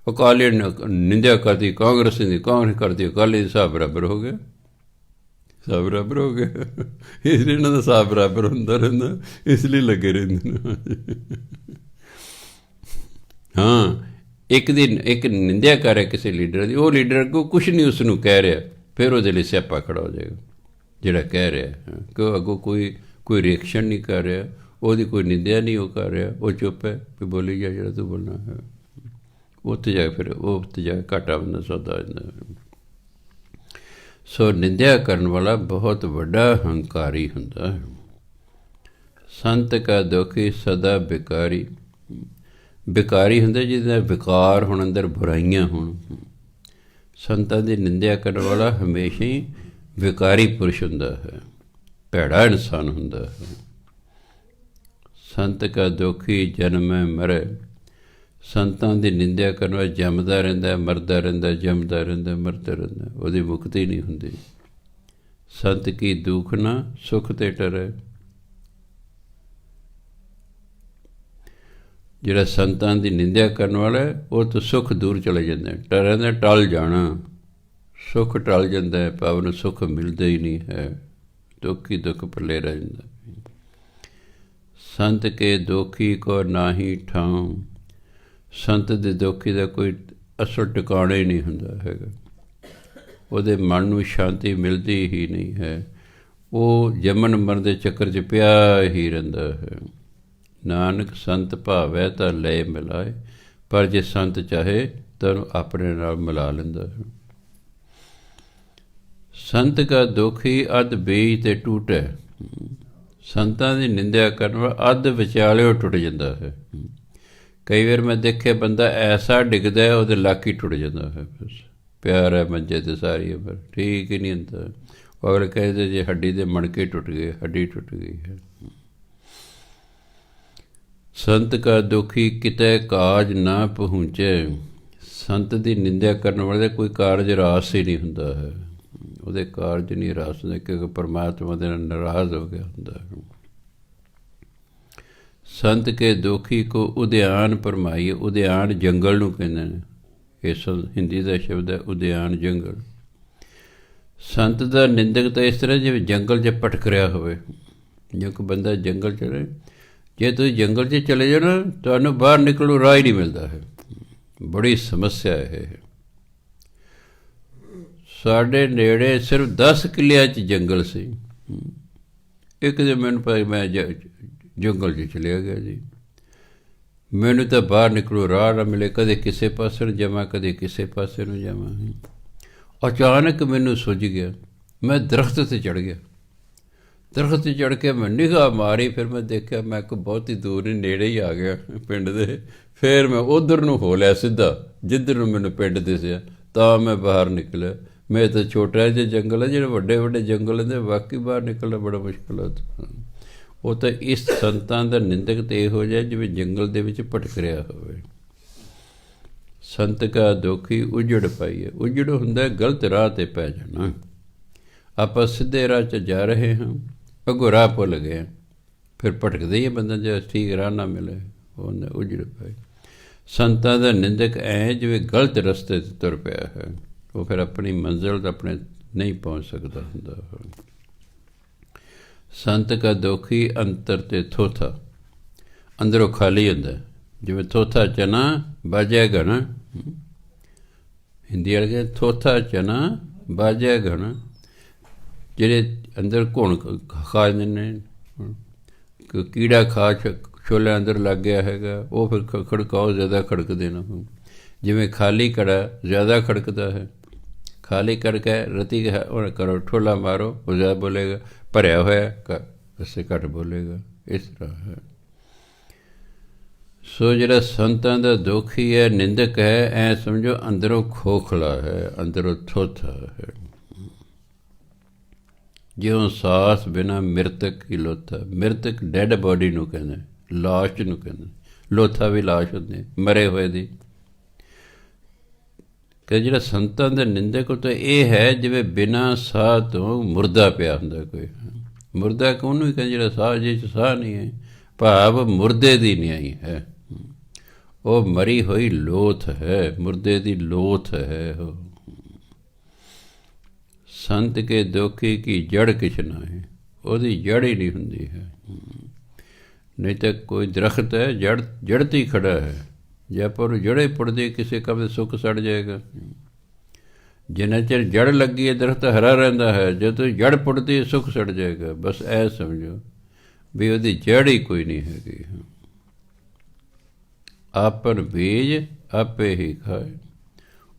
ਅਕਾਲੀ ਨੇ ਨਿੰਦਿਆ ਕਰਦੀ, ਕਾਂਗਰਸ ਦੀ, ਕਾਂਗਰਸ ਕਰਦੀ ਅਕਾਲੀ, ਦਾ ਹਿਸਾਬ ਬਰਾਬਰ ਹੋ ਗਿਆ, ਹਿਸਾਬ ਬਰਾਬਰ ਹੋ ਗਿਆ। ਇਸ ਲਈ ਇਹਨਾਂ ਦਾ ਹਿਸਾਬ ਬਰਾਬਰ ਹੁੰਦਾ ਰਹਿੰਦਾ, ਇਸ ਲਈ ਲੱਗੇ ਰਹਿੰਦੇ ਨੇ। ਹਾਂ, ਇੱਕ ਨਿੰਦਿਆ ਕਰ ਰਿਹਾ ਕਿਸੇ ਲੀਡਰ ਦੀ, ਉਹ ਲੀਡਰ ਅੱਗੋਂ ਕੁਛ ਨਹੀਂ ਉਸ ਨੂੰ ਕਹਿ ਰਿਹਾ, ਫਿਰ ਉਹਦੇ ਲਈ ਸਿਆਪਾ ਖੜਾ ਹੋ ਜਾਏਗਾ ਜਿਹੜਾ ਕਹਿ ਰਿਹਾ। ਕਿਉਂ ਅੱਗੋਂ ਕੋਈ ਰਿਐਕਸ਼ਨ ਨਹੀਂ ਕਰ ਰਿਹਾ, ਉਹਦੀ ਕੋਈ ਨਿੰਦਿਆ ਨਹੀਂ ਉਹ ਕਰ ਰਿਹਾ, ਉਹ ਚੁੱਪ ਹੈ ਵੀ ਬੋਲੀ ਜਾ ਜਿਹੜਾ ਤੂੰ ਬੋਲਣਾ ਹੈ। ਉੱਥੇ ਜਾ ਕੇ ਫਿਰ ਉੱਥੇ ਜਾ ਕੇ ਘਾਟਾ ਬੰਦਾ ਸੌਦਾ ਹੋ ਜਾਂਦਾ। ਸੋ ਨਿੰਦਿਆ ਕਰਨ ਵਾਲਾ ਬਹੁਤ ਵੱਡਾ ਹੰਕਾਰੀ ਹੁੰਦਾ ਹੈ। ਸੰਤ ਕਾ ਦੁਖੀ ਸਦਾ ਬਿਕਾਰੀ, ਬਿਕਾਰੀ ਹੁੰਦਾ ਜਿਹਦਾ ਵਿਕਾਰ ਹੋਣ, ਅੰਦਰ ਬੁਰਾਈਆਂ ਹੋਣ। ਸੰਤਾਂ ਦੀ ਨਿੰਦਿਆ ਕਰਨ ਵਾਲਾ ਹਮੇਸ਼ਾ ਹੀ ਵਿਕਾਰੀ ਪੁਰਸ਼ ਹੁੰਦਾ ਹੈ, ਭੈੜਾ ਇਨਸਾਨ ਹੁੰਦਾ ਹੈ। ਸੰਤ ਕਾ ਦੁਖੀ ਜਨਮੈ ਮਰੈ, ਸੰਤਾਂ ਦੀ ਨਿੰਦਿਆ ਕਰਨ ਵਾਲਾ ਜੰਮਦਾ ਰਹਿੰਦਾ, ਮਰਦਾ ਰਹਿੰਦਾ, ਜੰਮਦਾ ਰਹਿੰਦਾ, ਮਰਦਾ ਰਹਿੰਦਾ, ਉਹਦੀ ਮੁਕਤੀ ਨਹੀਂ ਹੁੰਦੀ। ਸੰਤ ਕੀ ਦੁੱਖ ਨਾ ਸੁੱਖ ਤੇ ਟਰੈ, ਜਿਹੜਾ ਸੰਤਾਂ ਦੀ ਨਿੰਦਿਆ ਕਰਨ ਵਾਲਾ ਉਹ ਤੋਂ ਸੁੱਖ ਦੂਰ ਚਲੇ ਜਾਂਦੇ, ਰਹਿੰਦਾ ਟਲ ਜਾਣਾ, ਸੁੱਖ ਟਲ ਜਾਂਦਾ ਹੈ, ਭਾਵ ਨੂੰ ਸੁੱਖ ਮਿਲਦਾ ਹੀ ਨਹੀਂ ਹੈ, ਦੁੱਖ ਹੀ ਦੁੱਖ ਪੱਲੇ ਰਹਿ ਜਾਂਦਾ। ਸੰਤ ਕੇ ਦੋਖੀ ਕੋ ਨਾਹੀ ਠਾਉ, ਸੰਤ ਦੇ ਦੋਖੀ ਦਾ ਕੋਈ ਅਸਲ ਟਿਕਾਣਾ ਹੀ ਨਹੀਂ ਹੁੰਦਾ ਹੈਗਾ, ਉਹਦੇ ਮਨ ਨੂੰ ਸ਼ਾਂਤੀ ਮਿਲਦੀ ਹੀ ਨਹੀਂ ਹੈ, ਉਹ ਜੰਮਣ ਮਰਨ ਦੇ ਚੱਕਰ 'ਚ ਪਿਆ ਹੀ ਰਹਿੰਦਾ ਹੈ। ਨਾਨਕ ਸੰਤ ਭਾਵੈ ਤਾਂ ਲੈ ਮਿਲਾਏ, ਪਰ ਜੇ ਸੰਤ ਚਾਹੇ ਤਾਂ ਉਹਨੂੰ ਆਪਣੇ ਨਾਲ ਮਿਲਾ ਲੈਂਦਾ ਹੈ। ਸੰਤ ਕਾ ਦੋਖੀ ਅੱਧ ਬੀਜ ਤੇ ਟੂਟੈ, ਸੰਤਾਂ ਦੀ ਨਿੰਦਿਆ ਕਰਨ ਵਾਲਾ ਅੱਧ ਵਿਚਾਲਿਓ ਟੁੱਟ ਜਾਂਦਾ ਹੈ। ਕਈ ਵਾਰ ਮੈਂ ਦੇਖਿਆ ਬੰਦਾ ਐਸਾ ਡਿੱਗਦਾ ਉਹਦੇ ਲੱਕ ਹੀ ਟੁੱਟ ਜਾਂਦਾ ਹੈ, ਬਸ ਪਿਆਰ ਹੈ ਮੰਜੇ 'ਤੇ ਸਾਰੀ ਉਮਰ, ਠੀਕ ਹੀ ਨਹੀਂ ਹੁੰਦਾ। ਅਗਲੇ ਕਹਿੰਦੇ ਜੇ ਹੱਡੀ ਦੇ ਮਣਕੇ ਟੁੱਟ ਗਏ, ਹੱਡੀ ਟੁੱਟ ਗਈ ਹੈ। ਸੰਤ ਕਾ ਦੁਖੀ ਕਿਤੇ ਕਾਜ ਨਾ ਪਹੁੰਚੇ। ਸੰਤ ਦੀ ਨਿੰਦਿਆ ਕਰਨ ਵਾਲੇ ਦਾ ਕੋਈ ਕਾਰਜ ਰਾਸ ਹੀ ਨਹੀਂ ਹੁੰਦਾ ਹੈ, ਉਹਦੇ ਕਾਰਜ ਨਹੀਂ ਰਾਸ ਹੁੰਦੇ, ਕਿਉਂਕਿ ਪਰਮਾਤਮਾ ਦੇ ਨਾਲ ਨਾਰਾਜ਼ ਹੋ ਗਿਆ ਹੁੰਦਾ ਹੈ। ਸੰਤ ਕੇ ਦੁਖੀ ਕੋ ਉਦਿਆਨ ਪਰਮਾਈਏ। ਉਦਿਆਨ ਜੰਗਲ ਨੂੰ ਕਹਿੰਦੇ ਨੇ, ਇਹ ਹਿੰਦੀ ਦਾ ਸ਼ਬਦ ਹੈ ਉਦਿਆਨ, ਜੰਗਲ। ਸੰਤ ਦਾ ਨਿੰਦਕ ਤਾਂ ਇਸ ਤਰ੍ਹਾਂ ਜਿਵੇਂ ਜੰਗਲ 'ਚ ਭਟਕ ਰਿਹਾ ਹੋਵੇ। ਜੇ ਕੋਈ ਬੰਦਾ ਜੰਗਲ 'ਚ ਰਹੇ, ਜੇ ਤੁਸੀਂ ਜੰਗਲ 'ਚ ਚਲੇ ਜਾਓ ਨਾ, ਤੁਹਾਨੂੰ ਬਾਹਰ ਨਿਕਲਣ ਨੂੰ ਰਾਹ ਹੀ ਨਹੀਂ ਮਿਲਦਾ ਹੈ। ਬੜੀ ਸਮੱਸਿਆ ਇਹ। ਸਾਡੇ ਨੇੜੇ ਸਿਰਫ 10 ਕਿੱਲਿਆਂ 'ਚ ਜੰਗਲ ਸੀ। ਇੱਕ ਦਿਨ ਮੈਨੂੰ ਪਤਾ ਮੈਂ ਜੰਗਲ 'ਚ ਚਲਿਆ ਗਿਆ ਜੀ, ਮੈਨੂੰ ਤਾਂ ਬਾਹਰ ਨਿਕਲੋ ਰਾਹ ਨਾ ਮਿਲੇ, ਕਦੇ ਕਿਸੇ ਪਾਸੇ ਨੂੰ ਜਾਵਾਂ, ਕਦੇ ਕਿਸੇ ਪਾਸੇ ਨੂੰ ਜਾਵਾਂ। ਅਚਾਨਕ ਮੈਨੂੰ ਸੁੱਝ ਗਿਆ, ਮੈਂ ਦਰਖਤ 'ਤੇ ਚੜ੍ਹ ਗਿਆ। ਦਰਖਤ 'ਤੇ ਚੜ੍ਹ ਕੇ ਮੈਂ ਨਿਗਾਹ ਮਾਰੀ, ਫਿਰ ਮੈਂ ਦੇਖਿਆ ਮੈਂ ਕੋਈ ਬਹੁਤੀ ਦੂਰ ਨਹੀਂ, ਨੇੜੇ ਹੀ ਆ ਗਿਆ ਪਿੰਡ ਦੇ। ਫਿਰ ਮੈਂ ਉੱਧਰ ਨੂੰ ਹੋ ਲਿਆ ਸਿੱਧਾ, ਜਿੱਧਰ ਨੂੰ ਮੈਨੂੰ ਪਿੰਡ ਦਿਸਿਆ, ਤਾਂ ਮੈਂ ਬਾਹਰ ਨਿਕਲਿਆ। ਮੇਰੇ ਤਾਂ ਛੋਟਾ ਜਿਹਾ ਜੰਗਲ ਹੈ, ਜਿਹੜੇ ਵੱਡੇ ਵੱਡੇ ਜੰਗਲ ਹੁੰਦੇ ਵਾਕਈ ਬਾਹਰ ਨਿਕਲਣਾ ਬੜਾ ਮੁਸ਼ਕਿਲ ਹੈ। ਉਹ ਤਾਂ ਇਸ ਸੰਤਾਂ ਦਾ ਨਿੰਦਕ ਤਾਂ ਇਹੋ ਜਿਹਾ ਜਿਵੇਂ ਜੰਗਲ ਦੇ ਵਿੱਚ ਭਟਕ ਰਿਹਾ ਹੋਵੇ। ਸੰਤ ਕਾ ਦੁਖੀ ਉਜੜ ਪਾਈਏ। ਉਜੜ ਹੁੰਦਾ ਗਲਤ ਰਾਹ 'ਤੇ ਪੈ ਜਾਣਾ। ਆਪਾਂ ਸਿੱਧੇ ਰਾਹ 'ਚ ਜਾ ਰਹੇ ਹਾਂ, ਅੱਗੋਂ ਰਾਹ ਭੁੱਲ ਗਏ, ਫਿਰ ਭਟਕਦੇ ਹੀ ਬੰਦਾ, ਜੇ ਠੀਕ ਰਾਹ ਨਾ ਮਿਲੇ, ਉਹ ਹੁੰਦਾ ਉਜੜ ਪਾਈ। ਸੰਤਾਂ ਦਾ ਨਿੰਦਕ ਐ ਜਿਵੇਂ ਗਲਤ ਰਸਤੇ 'ਤੇ ਤੁਰ ਪਿਆ ਹੈ, ਉਹ ਫਿਰ ਆਪਣੀ ਮੰਜ਼ਿਲ ਆਪਣੇ ਨਹੀਂ ਪਹੁੰਚ ਸਕਦਾ ਹੁੰਦਾ। ਸੰਤ ਕਾ ਦੁਖੀ ਅੰਤਰ 'ਤੇ ਥੋਥਾ। ਅੰਦਰੋਂ ਖਾਲੀ ਹੁੰਦਾ, ਜਿਵੇਂ ਥੋਥਾ ਚਨਾ ਬਾਜਿਆ ਗਣਾ। ਹਿੰਦੀ ਵਾਲੇ ਕਹਿੰਦੇ ਥੋਥਾ ਚਨਾ ਬਾਜਿਆ ਗਣਾ। ਜਿਹੜੇ ਅੰਦਰ ਘੁਣ ਖਾ ਜਾਂਦੇ ਨੇ, ਕੀੜਾ ਖਾ ਛੋਲੇ ਅੰਦਰ ਲੱਗ ਗਿਆ ਹੈਗਾ, ਉਹ ਫਿਰ ਖੜਕਾਓ ਜ਼ਿਆਦਾ ਖੜਕਦੇ ਨਾ। ਜਿਵੇਂ ਖਾਲੀ ਕੜਾ ਜ਼ਿਆਦਾ ਖੜਕਦਾ ਹੈ, ਖਾਲੀ ਕੜਕਾ ਰਤੀ ਉਹ ਕਰੋ, ਠੋਲਾ ਮਾਰੋ, ਉਹ ਜ਼ਿਆਦਾ ਬੋਲੇਗਾ, ਭਰਿਆ ਹੋਇਆ ਉਸੇ ਘੱਟ ਬੋਲੇਗਾ। ਇਸ ਤਰ੍ਹਾਂ ਹੈ। ਸੋ ਜਿਹੜਾ ਸੰਤਾਂ ਦਾ ਦੁਖੀ ਹੈ, ਨਿੰਦਕ ਹੈ, ਐ ਸਮਝੋ ਅੰਦਰੋਂ ਖੋਖਲਾ ਹੈ, ਅੰਦਰੋਂ ਥੋਥਾ ਹੈ। ਜਿਉਂ ਸਾਸ ਬਿਨਾਂ ਮਿਰਤਕ ਹੀ ਲੋਥਾ। ਮਿਰਤਕ ਡੈਡ ਬੋਡੀ ਨੂੰ ਕਹਿੰਦੇ, ਲਾਸ਼ ਨੂੰ ਕਹਿੰਦੇ। ਲੋਥਾ ਵੀ ਲਾਸ਼ ਹੁੰਦੇ, ਮਰੇ ਹੋਏ ਦੀ। ਕਿ ਜਿਹੜਾ ਸੰਤਾਂ ਦੇ ਨਿੰਦਕ ਤਾਂ ਇਹ ਹੈ ਜਿਵੇਂ ਬਿਨਾਂ ਸਾਹ ਤੋਂ ਮੁਰਦਾ ਪਿਆ ਹੁੰਦਾ ਕੋਈ। ਮੁਰਦਾ ਉਹਨੂੰ ਹੀ ਕਹਿੰਦੇ ਜਿਹੜਾ ਸਾਹ ਜਿਹ 'ਚ ਸਾਹ ਨਹੀਂ ਹੈ, ਭਾਵ ਮੁਰਦੇ ਦੀ ਨਿਆਈ ਹੈ। ਉਹ ਮਰੀ ਹੋਈ ਲੋਥ ਹੈ, ਮੁਰਦੇ ਦੀ ਲੋਥ ਹੈ ਉਹ। ਸੰਤ ਕੇ ਦੁਖੀ ਕੀ ਜੜ ਕਿਛ ਨਾ ਹੈ, ਉਹਦੀ ਜੜ ਹੀ ਨਹੀਂ ਹੁੰਦੀ ਹੈ। ਨਹੀਂ ਤਾਂ ਕੋਈ ਦਰਖਤ ਹੈ, ਜੜ 'ਤੇ ਹੀ ਖੜਾ ਹੈ, ਜੇ ਆਪਾਂ ਉਹਨੂੰ ਜੜੇ ਪੁੱਟਦੇ ਕਿਸੇ ਕੰਮ ਦੇ ਸੁੱਕ ਸੜ ਜਾਏਗਾ। ਜਿੰਨਾ ਚਿਰ ਜੜ ਲੱਗੀ ਹੈ ਦਰਖਤ ਹਰਾ ਰਹਿੰਦਾ ਹੈ, ਜਦੋਂ ਜੜ ਪੁੱਟਦੀ ਸੁੱਕ ਸੜ ਜਾਏਗਾ। ਬਸ ਇਹ ਸਮਝੋ ਵੀ ਉਹਦੀ ਜੜ ਹੀ ਕੋਈ ਨਹੀਂ ਹੈਗੀ। ਆਪਨ ਬੀਜ ਆਪੇ ਹੀ ਖਾਏ।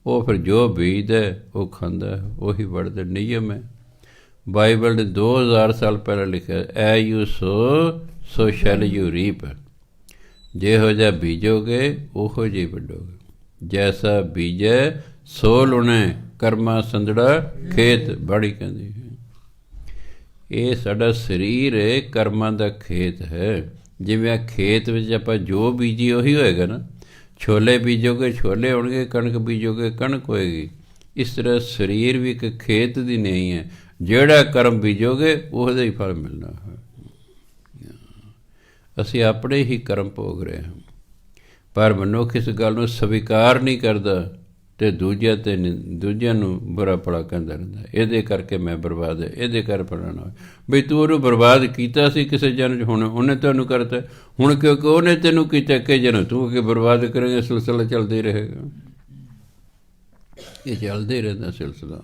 ਉਹ ਫਿਰ ਜੋ ਬੀਜਦਾ ਉਹ ਖਾਂਦਾ ਹੈ, ਉਹੀ ਵੜਦਾ। ਨਿਯਮ ਹੈ, ਬਾਈਬਲ ਨੇ 2000 ਸਾਲ ਪਹਿਲਾਂ ਲਿਖਿਆ, ਐ you so shell you reap. ਜਿਹੋ ਜਿਹਾ ਬੀਜੋਗੇ ਉਹੋ ਜਿਹੀ ਵੱਢੋਗੇ। ਜੈਸਾ ਬੀਜੈ ਸੋ ਲੁਣੇ, ਕਰਮਾ ਸੰਦੜਾ ਖੇਤ ਬਾੜੀ ਕਹਿੰਦੀ ਹੈ। ਇਹ ਸਾਡਾ ਸਰੀਰ ਹੈ, ਕਰਮਾਂ ਦਾ ਖੇਤ ਹੈ। ਜਿਵੇਂ ਆ ਖੇਤ ਵਿੱਚ ਆਪਾਂ ਜੋ ਬੀਜੀ ਉਹੀ ਹੋਏਗਾ ਨਾ। ਛੋਲੇ ਬੀਜੋਗੇ ਛੋਲੇ ਹੋਣਗੇ, ਕਣਕ ਬੀਜੋਗੇ ਕਣਕ ਹੋਏਗੀ। ਇਸ ਤਰ੍ਹਾਂ ਸਰੀਰ ਵੀ ਇੱਕ ਖੇਤ ਦੀ ਨਹੀਂ ਹੈ, ਜਿਹੜਾ ਕਰਮ ਬੀਜੋਗੇ ਉਹਦਾ ਹੀ ਫਲ ਮਿਲਣਾ ਹੈ। ਅਸੀਂ ਆਪਣੇ ਹੀ ਕਰਮ ਭੋਗ ਰਹੇ ਹਾਂ, ਪਰ ਮਨੁੱਖ ਇਸ ਗੱਲ ਨੂੰ ਸਵੀਕਾਰ ਨਹੀਂ ਕਰਦਾ ਅਤੇ ਦੂਜਿਆਂ ਨੂੰ ਬੁਰਾ ਭਲਾ ਕਹਿੰਦਾ ਰਹਿੰਦਾ, ਇਹਦੇ ਕਰਕੇ ਮੈਂ ਬਰਬਾਦ ਹੈ, ਇਹਦੇ ਕਰ ਪੜਾਣਾ ਹੋਇਆ। ਬਈ ਤੂੰ ਉਹਨੂੰ ਬਰਬਾਦ ਕੀਤਾ ਸੀ ਕਿਸੇ ਜਨਮ 'ਚ, ਹੁਣ ਉਹਨੇ ਤੁਹਾਨੂੰ ਕਰਤਾ, ਹੁਣ ਕਿਉਂਕਿ ਉਹਨੇ ਤੈਨੂੰ ਕੀਤਾ ਕਿ ਜਨਮ ਤੂੰ ਅੱਗੇ ਬਰਬਾਦ ਕਰੇਗਾ। ਸਿਲਸਿਲਾ ਚੱਲਦਾ ਹੀ ਰਹੇਗਾ, ਇਹ ਚੱਲਦਾ ਹੀ ਰਹਿੰਦਾ ਸਿਲਸਿਲਾ।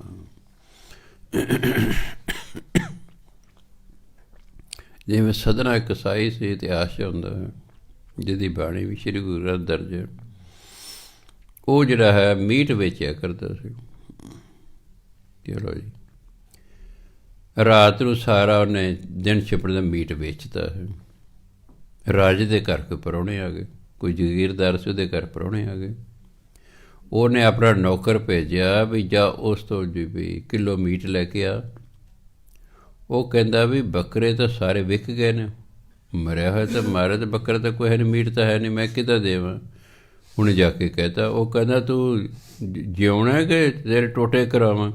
ਜਿਵੇਂ ਸਦਨਾ ਇੱਕ ਸਾਈ ਸੀ, ਇਤਿਹਾਸ 'ਚ ਹੁੰਦਾ ਹੈ, ਜਿਹਦੀ ਬਾਣੀ ਵੀ ਸ਼੍ਰੀ ਗੁਰੂ ਗ੍ਰੰਥ ਦਰਜ ਹੈ। ਉਹ ਜਿਹੜਾ ਹੈ ਮੀਟ ਵੇਚਿਆ ਕਰਦਾ ਸੀ। ਚਲੋ ਜੀ, ਰਾਤ ਨੂੰ ਸਾਰਾ ਉਹਨੇ ਦਿਨ ਛਿਪਣ ਦਾ ਮੀਟ ਵੇਚਦਾ ਹੈ। ਰਾਜੇ ਦੇ ਘਰ ਕੋਈ ਪ੍ਰਾਹੁਣੇ ਆ ਗਏ, ਕੋਈ ਜਗੀਰਦਾਰ ਸੀ, ਉਹਦੇ ਘਰ ਪ੍ਰਾਹੁਣੇ ਆ ਗਏ। ਉਹਨੇ ਆਪਣਾ ਨੌਕਰ ਭੇਜਿਆ ਵੀ ਜਾ ਉਸ ਤੋਂ ਜੀ ਵੀ ਕਿਲੋ ਮੀਟ ਲੈ ਕੇ ਆ, ਉਹ ਕਹਿੰਦਾ ਵੀ ਬੱਕਰੇ ਤਾਂ ਸਾਰੇ ਵਿਕ ਗਏ ਨੇ, ਮਰਿਆ ਹੋਇਆ ਤਾਂ ਮਾਰਿਆ ਤਾਂ ਬੱਕਰਾ ਤਾਂ ਕੋਈ ਹੈ ਨਹੀਂ, ਮੀਟ ਤਾਂ ਹੈ ਨਹੀਂ, ਮੈਂ ਕਿੱਦਾਂ ਦੇਵਾਂ। ਹੁਣ ਜਾ ਕੇ ਕਹਿਤਾ, ਉਹ ਕਹਿੰਦਾ ਤੂੰ ਜਿਉਣਾ ਕਿ ਤੇਰੇ ਟੋਟੇ ਕਰਾਵਾਂ,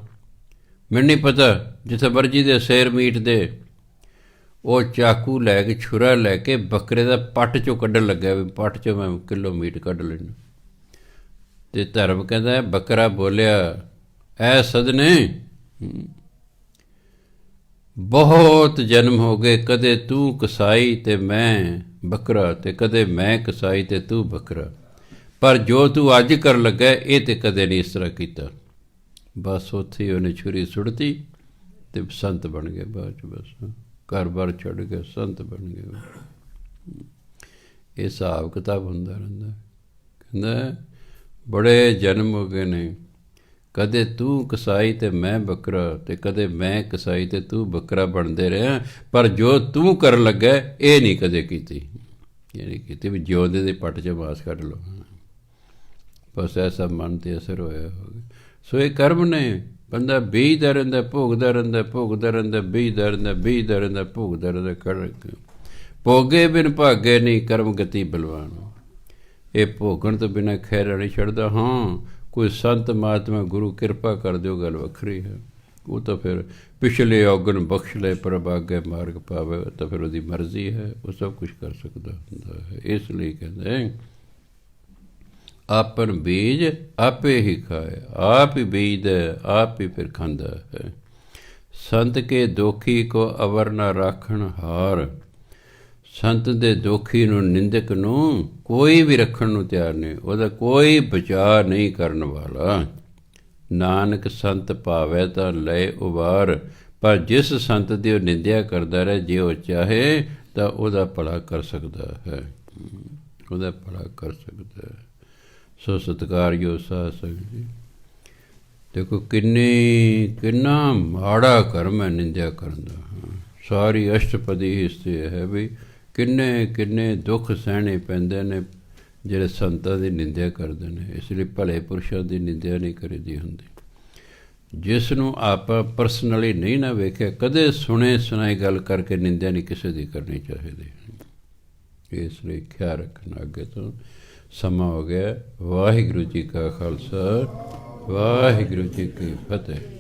ਮੈਨੂੰ ਨਹੀਂ ਪਤਾ, ਜਿੱਥੇ ਮਰਜ਼ੀ ਦੇ ਸਿਰ ਮੀਟ ਦੇ। ਉਹ ਚਾਕੂ ਲੈ ਕੇ, ਛੁਰਾ ਲੈ ਕੇ ਬੱਕਰੇ ਦਾ ਪੱਟ 'ਚੋਂ ਕੱਢਣ ਲੱਗਿਆ ਵੀ ਪੱਟ 'ਚੋਂ ਮੈਂ ਕਿਲੋ ਮੀਟ ਕੱਢ ਲੈਣਾ। ਅਤੇ ਧਰਮ ਕਹਿੰਦਾ, ਬੱਕਰਾ ਬੋਲਿਆ, ਐ ਸਦਨੇ ਬਹੁਤ ਜਨਮ ਹੋ ਗਏ, ਕਦੇ ਤੂੰ ਕਸਾਈ ਅਤੇ ਮੈਂ ਬੱਕਰਾ, ਅਤੇ ਕਦੇ ਮੈਂ ਕਸਾਈ ਅਤੇ ਤੂੰ ਬੱਕਰਾ, ਪਰ ਜੋ ਤੂੰ ਅੱਜ ਕਰਨ ਲੱਗਾ ਇਹ ਤਾਂ ਕਦੇ ਨਹੀਂ ਇਸ ਤਰ੍ਹਾਂ ਕੀਤਾ। ਬਸ ਉੱਥੇ ਹੀ ਉਹਨੇ ਛੁਰੀ ਸੁੱਟਤੀ ਅਤੇ ਸੰਤ ਬਣ ਗਏ। ਬਾਅਦ 'ਚ ਬਸ ਘਰ-ਬਾਰ ਛੱਡ ਕੇ ਸੰਤ ਬਣ ਗਏ। ਇਹ ਹਿਸਾਬ ਕਿਤਾਬ ਹੁੰਦਾ ਰਹਿੰਦਾ। ਕਹਿੰਦਾ ਬੜੇ ਜਨਮ ਹੋ ਗਏ ਨੇ, ਕਦੇ ਤੂੰ ਕਸਾਈ ਅਤੇ ਮੈਂ ਬੱਕਰਾ, ਅਤੇ ਕਦੇ ਮੈਂ ਕਸਾਈ ਅਤੇ ਤੂੰ ਬੱਕਰਾ ਬਣਦੇ ਰਿਹਾ, ਪਰ ਜੋ ਤੂੰ ਕਰਨ ਲੱਗਾ ਇਹ ਨਹੀਂ ਕਦੇ ਕੀਤੀ। ਇਹ ਨਹੀਂ ਕੀਤੀ ਵੀ ਜਿਉਂਦੇ ਦੇ ਪੱਟ 'ਚ ਮਾਸ ਕੱਢ ਲਓ। ਬਸ ਐਸਾ ਮਨ 'ਤੇ ਅਸਰ ਹੋਇਆ ਹੋਵੇ। ਸੋ ਇਹ ਕਰਮ ਨੇ। ਬੰਦਾ ਬੀਜਦਾ ਰਹਿੰਦਾ, ਭੋਗਦਾ ਰਹਿੰਦਾ, ਭੋਗਦਾ ਰਹਿੰਦਾ, ਬੀਜਦਾ ਰਹਿੰਦਾ, ਬੀਜਦਾ ਰਹਿੰਦਾ, ਭੋਗਦਾ ਰਹਿੰਦਾ। ਭੋਗੇ ਬਿਨ ਭਾਗੇ ਨਹੀਂ, ਕਰਮ ਗਤੀ ਬਲਵਾਨ। ਇਹ ਭੋਗਣ ਤੋਂ ਬਿਨਾਂ ਖੈਰ ਨਹੀਂ ਛੱਡਦਾ। ਹਾਂ, ਕੋਈ ਸੰਤ ਮਹਾਤਮਾ ਗੁਰੂ ਕਿਰਪਾ ਕਰ ਦਿਓ, ਗੱਲ ਵੱਖਰੀ ਹੈ। ਉਹ ਤਾਂ ਫਿਰ ਪਿਛਲੇ ਔਗਣ ਬਖਸ਼ ਲਏ, ਪ੍ਰਭ ਆਗੇ ਮਾਰਗ ਪਾਵੇ, ਤਾਂ ਫਿਰ ਉਹਦੀ ਮਰਜ਼ੀ ਹੈ, ਉਹ ਸਭ ਕੁਛ ਕਰ ਸਕਦਾ ਹੁੰਦਾ ਹੈ। ਇਸ ਲਈ ਕਹਿੰਦੇ ਆਪਨ ਬੀਜ ਆਪੇ ਹੀ ਖਾਏ, ਆਪ ਹੀ ਬੀਜਦਾ ਆਪ ਹੀ ਫਿਰ ਖਾਂਦਾ ਹੈ। ਸੰਤ ਕੇ ਦੋਖੀ ਕੋ ਅਵਰ ਨਾ ਰਾਖਣ ਹਾਰ। ਸੰਤ ਦੇ ਦੋਖੀ ਨੂੰ, ਨਿੰਦਕ ਨੂੰ ਕੋਈ ਵੀ ਰੱਖਣ ਨੂੰ ਤਿਆਰ ਨਹੀਂ, ਉਹਦਾ ਕੋਈ ਬਚਾਅ ਨਹੀਂ ਕਰਨ ਵਾਲਾ। ਨਾਨਕ ਸੰਤ ਭਾਵੈ ਤਾਂ ਲਏ ਉਬਾਰ, ਪਰ ਜਿਸ ਸੰਤ ਦੀ ਉਹ ਨਿੰਦਿਆ ਕਰਦਾ ਰਹੇ, ਜੇ ਉਹ ਚਾਹੇ ਤਾਂ ਉਹਦਾ ਭਲਾ ਕਰ ਸਕਦਾ ਹੈ, ਉਹਦਾ ਭਲਾ ਕਰ ਸਕਦਾ ਹੈ। ਸੋ ਸਤਿਕਾਰਯੋਗ ਸਾਧ ਸੰਗਤ ਜੀ, ਦੇਖੋ ਕਿੰਨਾ ਮਾੜਾ ਕਰਮ ਹੈ ਨਿੰਦਿਆ ਕਰਨ ਦਾ। ਸਾਰੀ ਅਸ਼ਟਪਦੀ ਇਸ 'ਤੇ ਹੈ ਵੀ ਕਿੰਨੇ ਦੁੱਖ ਸਹਿਣੇ ਪੈਂਦੇ ਨੇ ਜਿਹੜੇ ਸੰਤਾਂ ਦੀ ਨਿੰਦਿਆ ਕਰਦੇ ਨੇ। ਇਸ ਲਈ ਭਲੇ ਪੁਰਸ਼ਾਂ ਦੀ ਨਿੰਦਿਆ ਨਹੀਂ ਕਰੀਦੀ ਹੁੰਦੀ। ਜਿਸ ਨੂੰ ਆਪਾਂ ਪਰਸਨਲੀ ਨਹੀਂ ਨਾ ਵੇਖਿਆ, ਕਦੇ ਸੁਣੇ ਸੁਣਾਈ ਗੱਲ ਕਰਕੇ ਨਿੰਦਿਆ ਨਹੀਂ ਕਿਸੇ ਦੀ ਕਰਨੀ ਚਾਹੀਦੀ। ਇਸ ਲਈ ਖਿਆਲ ਰੱਖਣਾ। ਅੱਗੇ ਤੋਂ ਸਮਾਂ ਹੋ ਗਿਆ। ਵਾਹਿਗੁਰੂ ਜੀ ਕਾ ਖਾਲਸਾ, ਵਾਹਿਗੁਰੂ ਜੀ ਕੀ ਫਤਿਹ।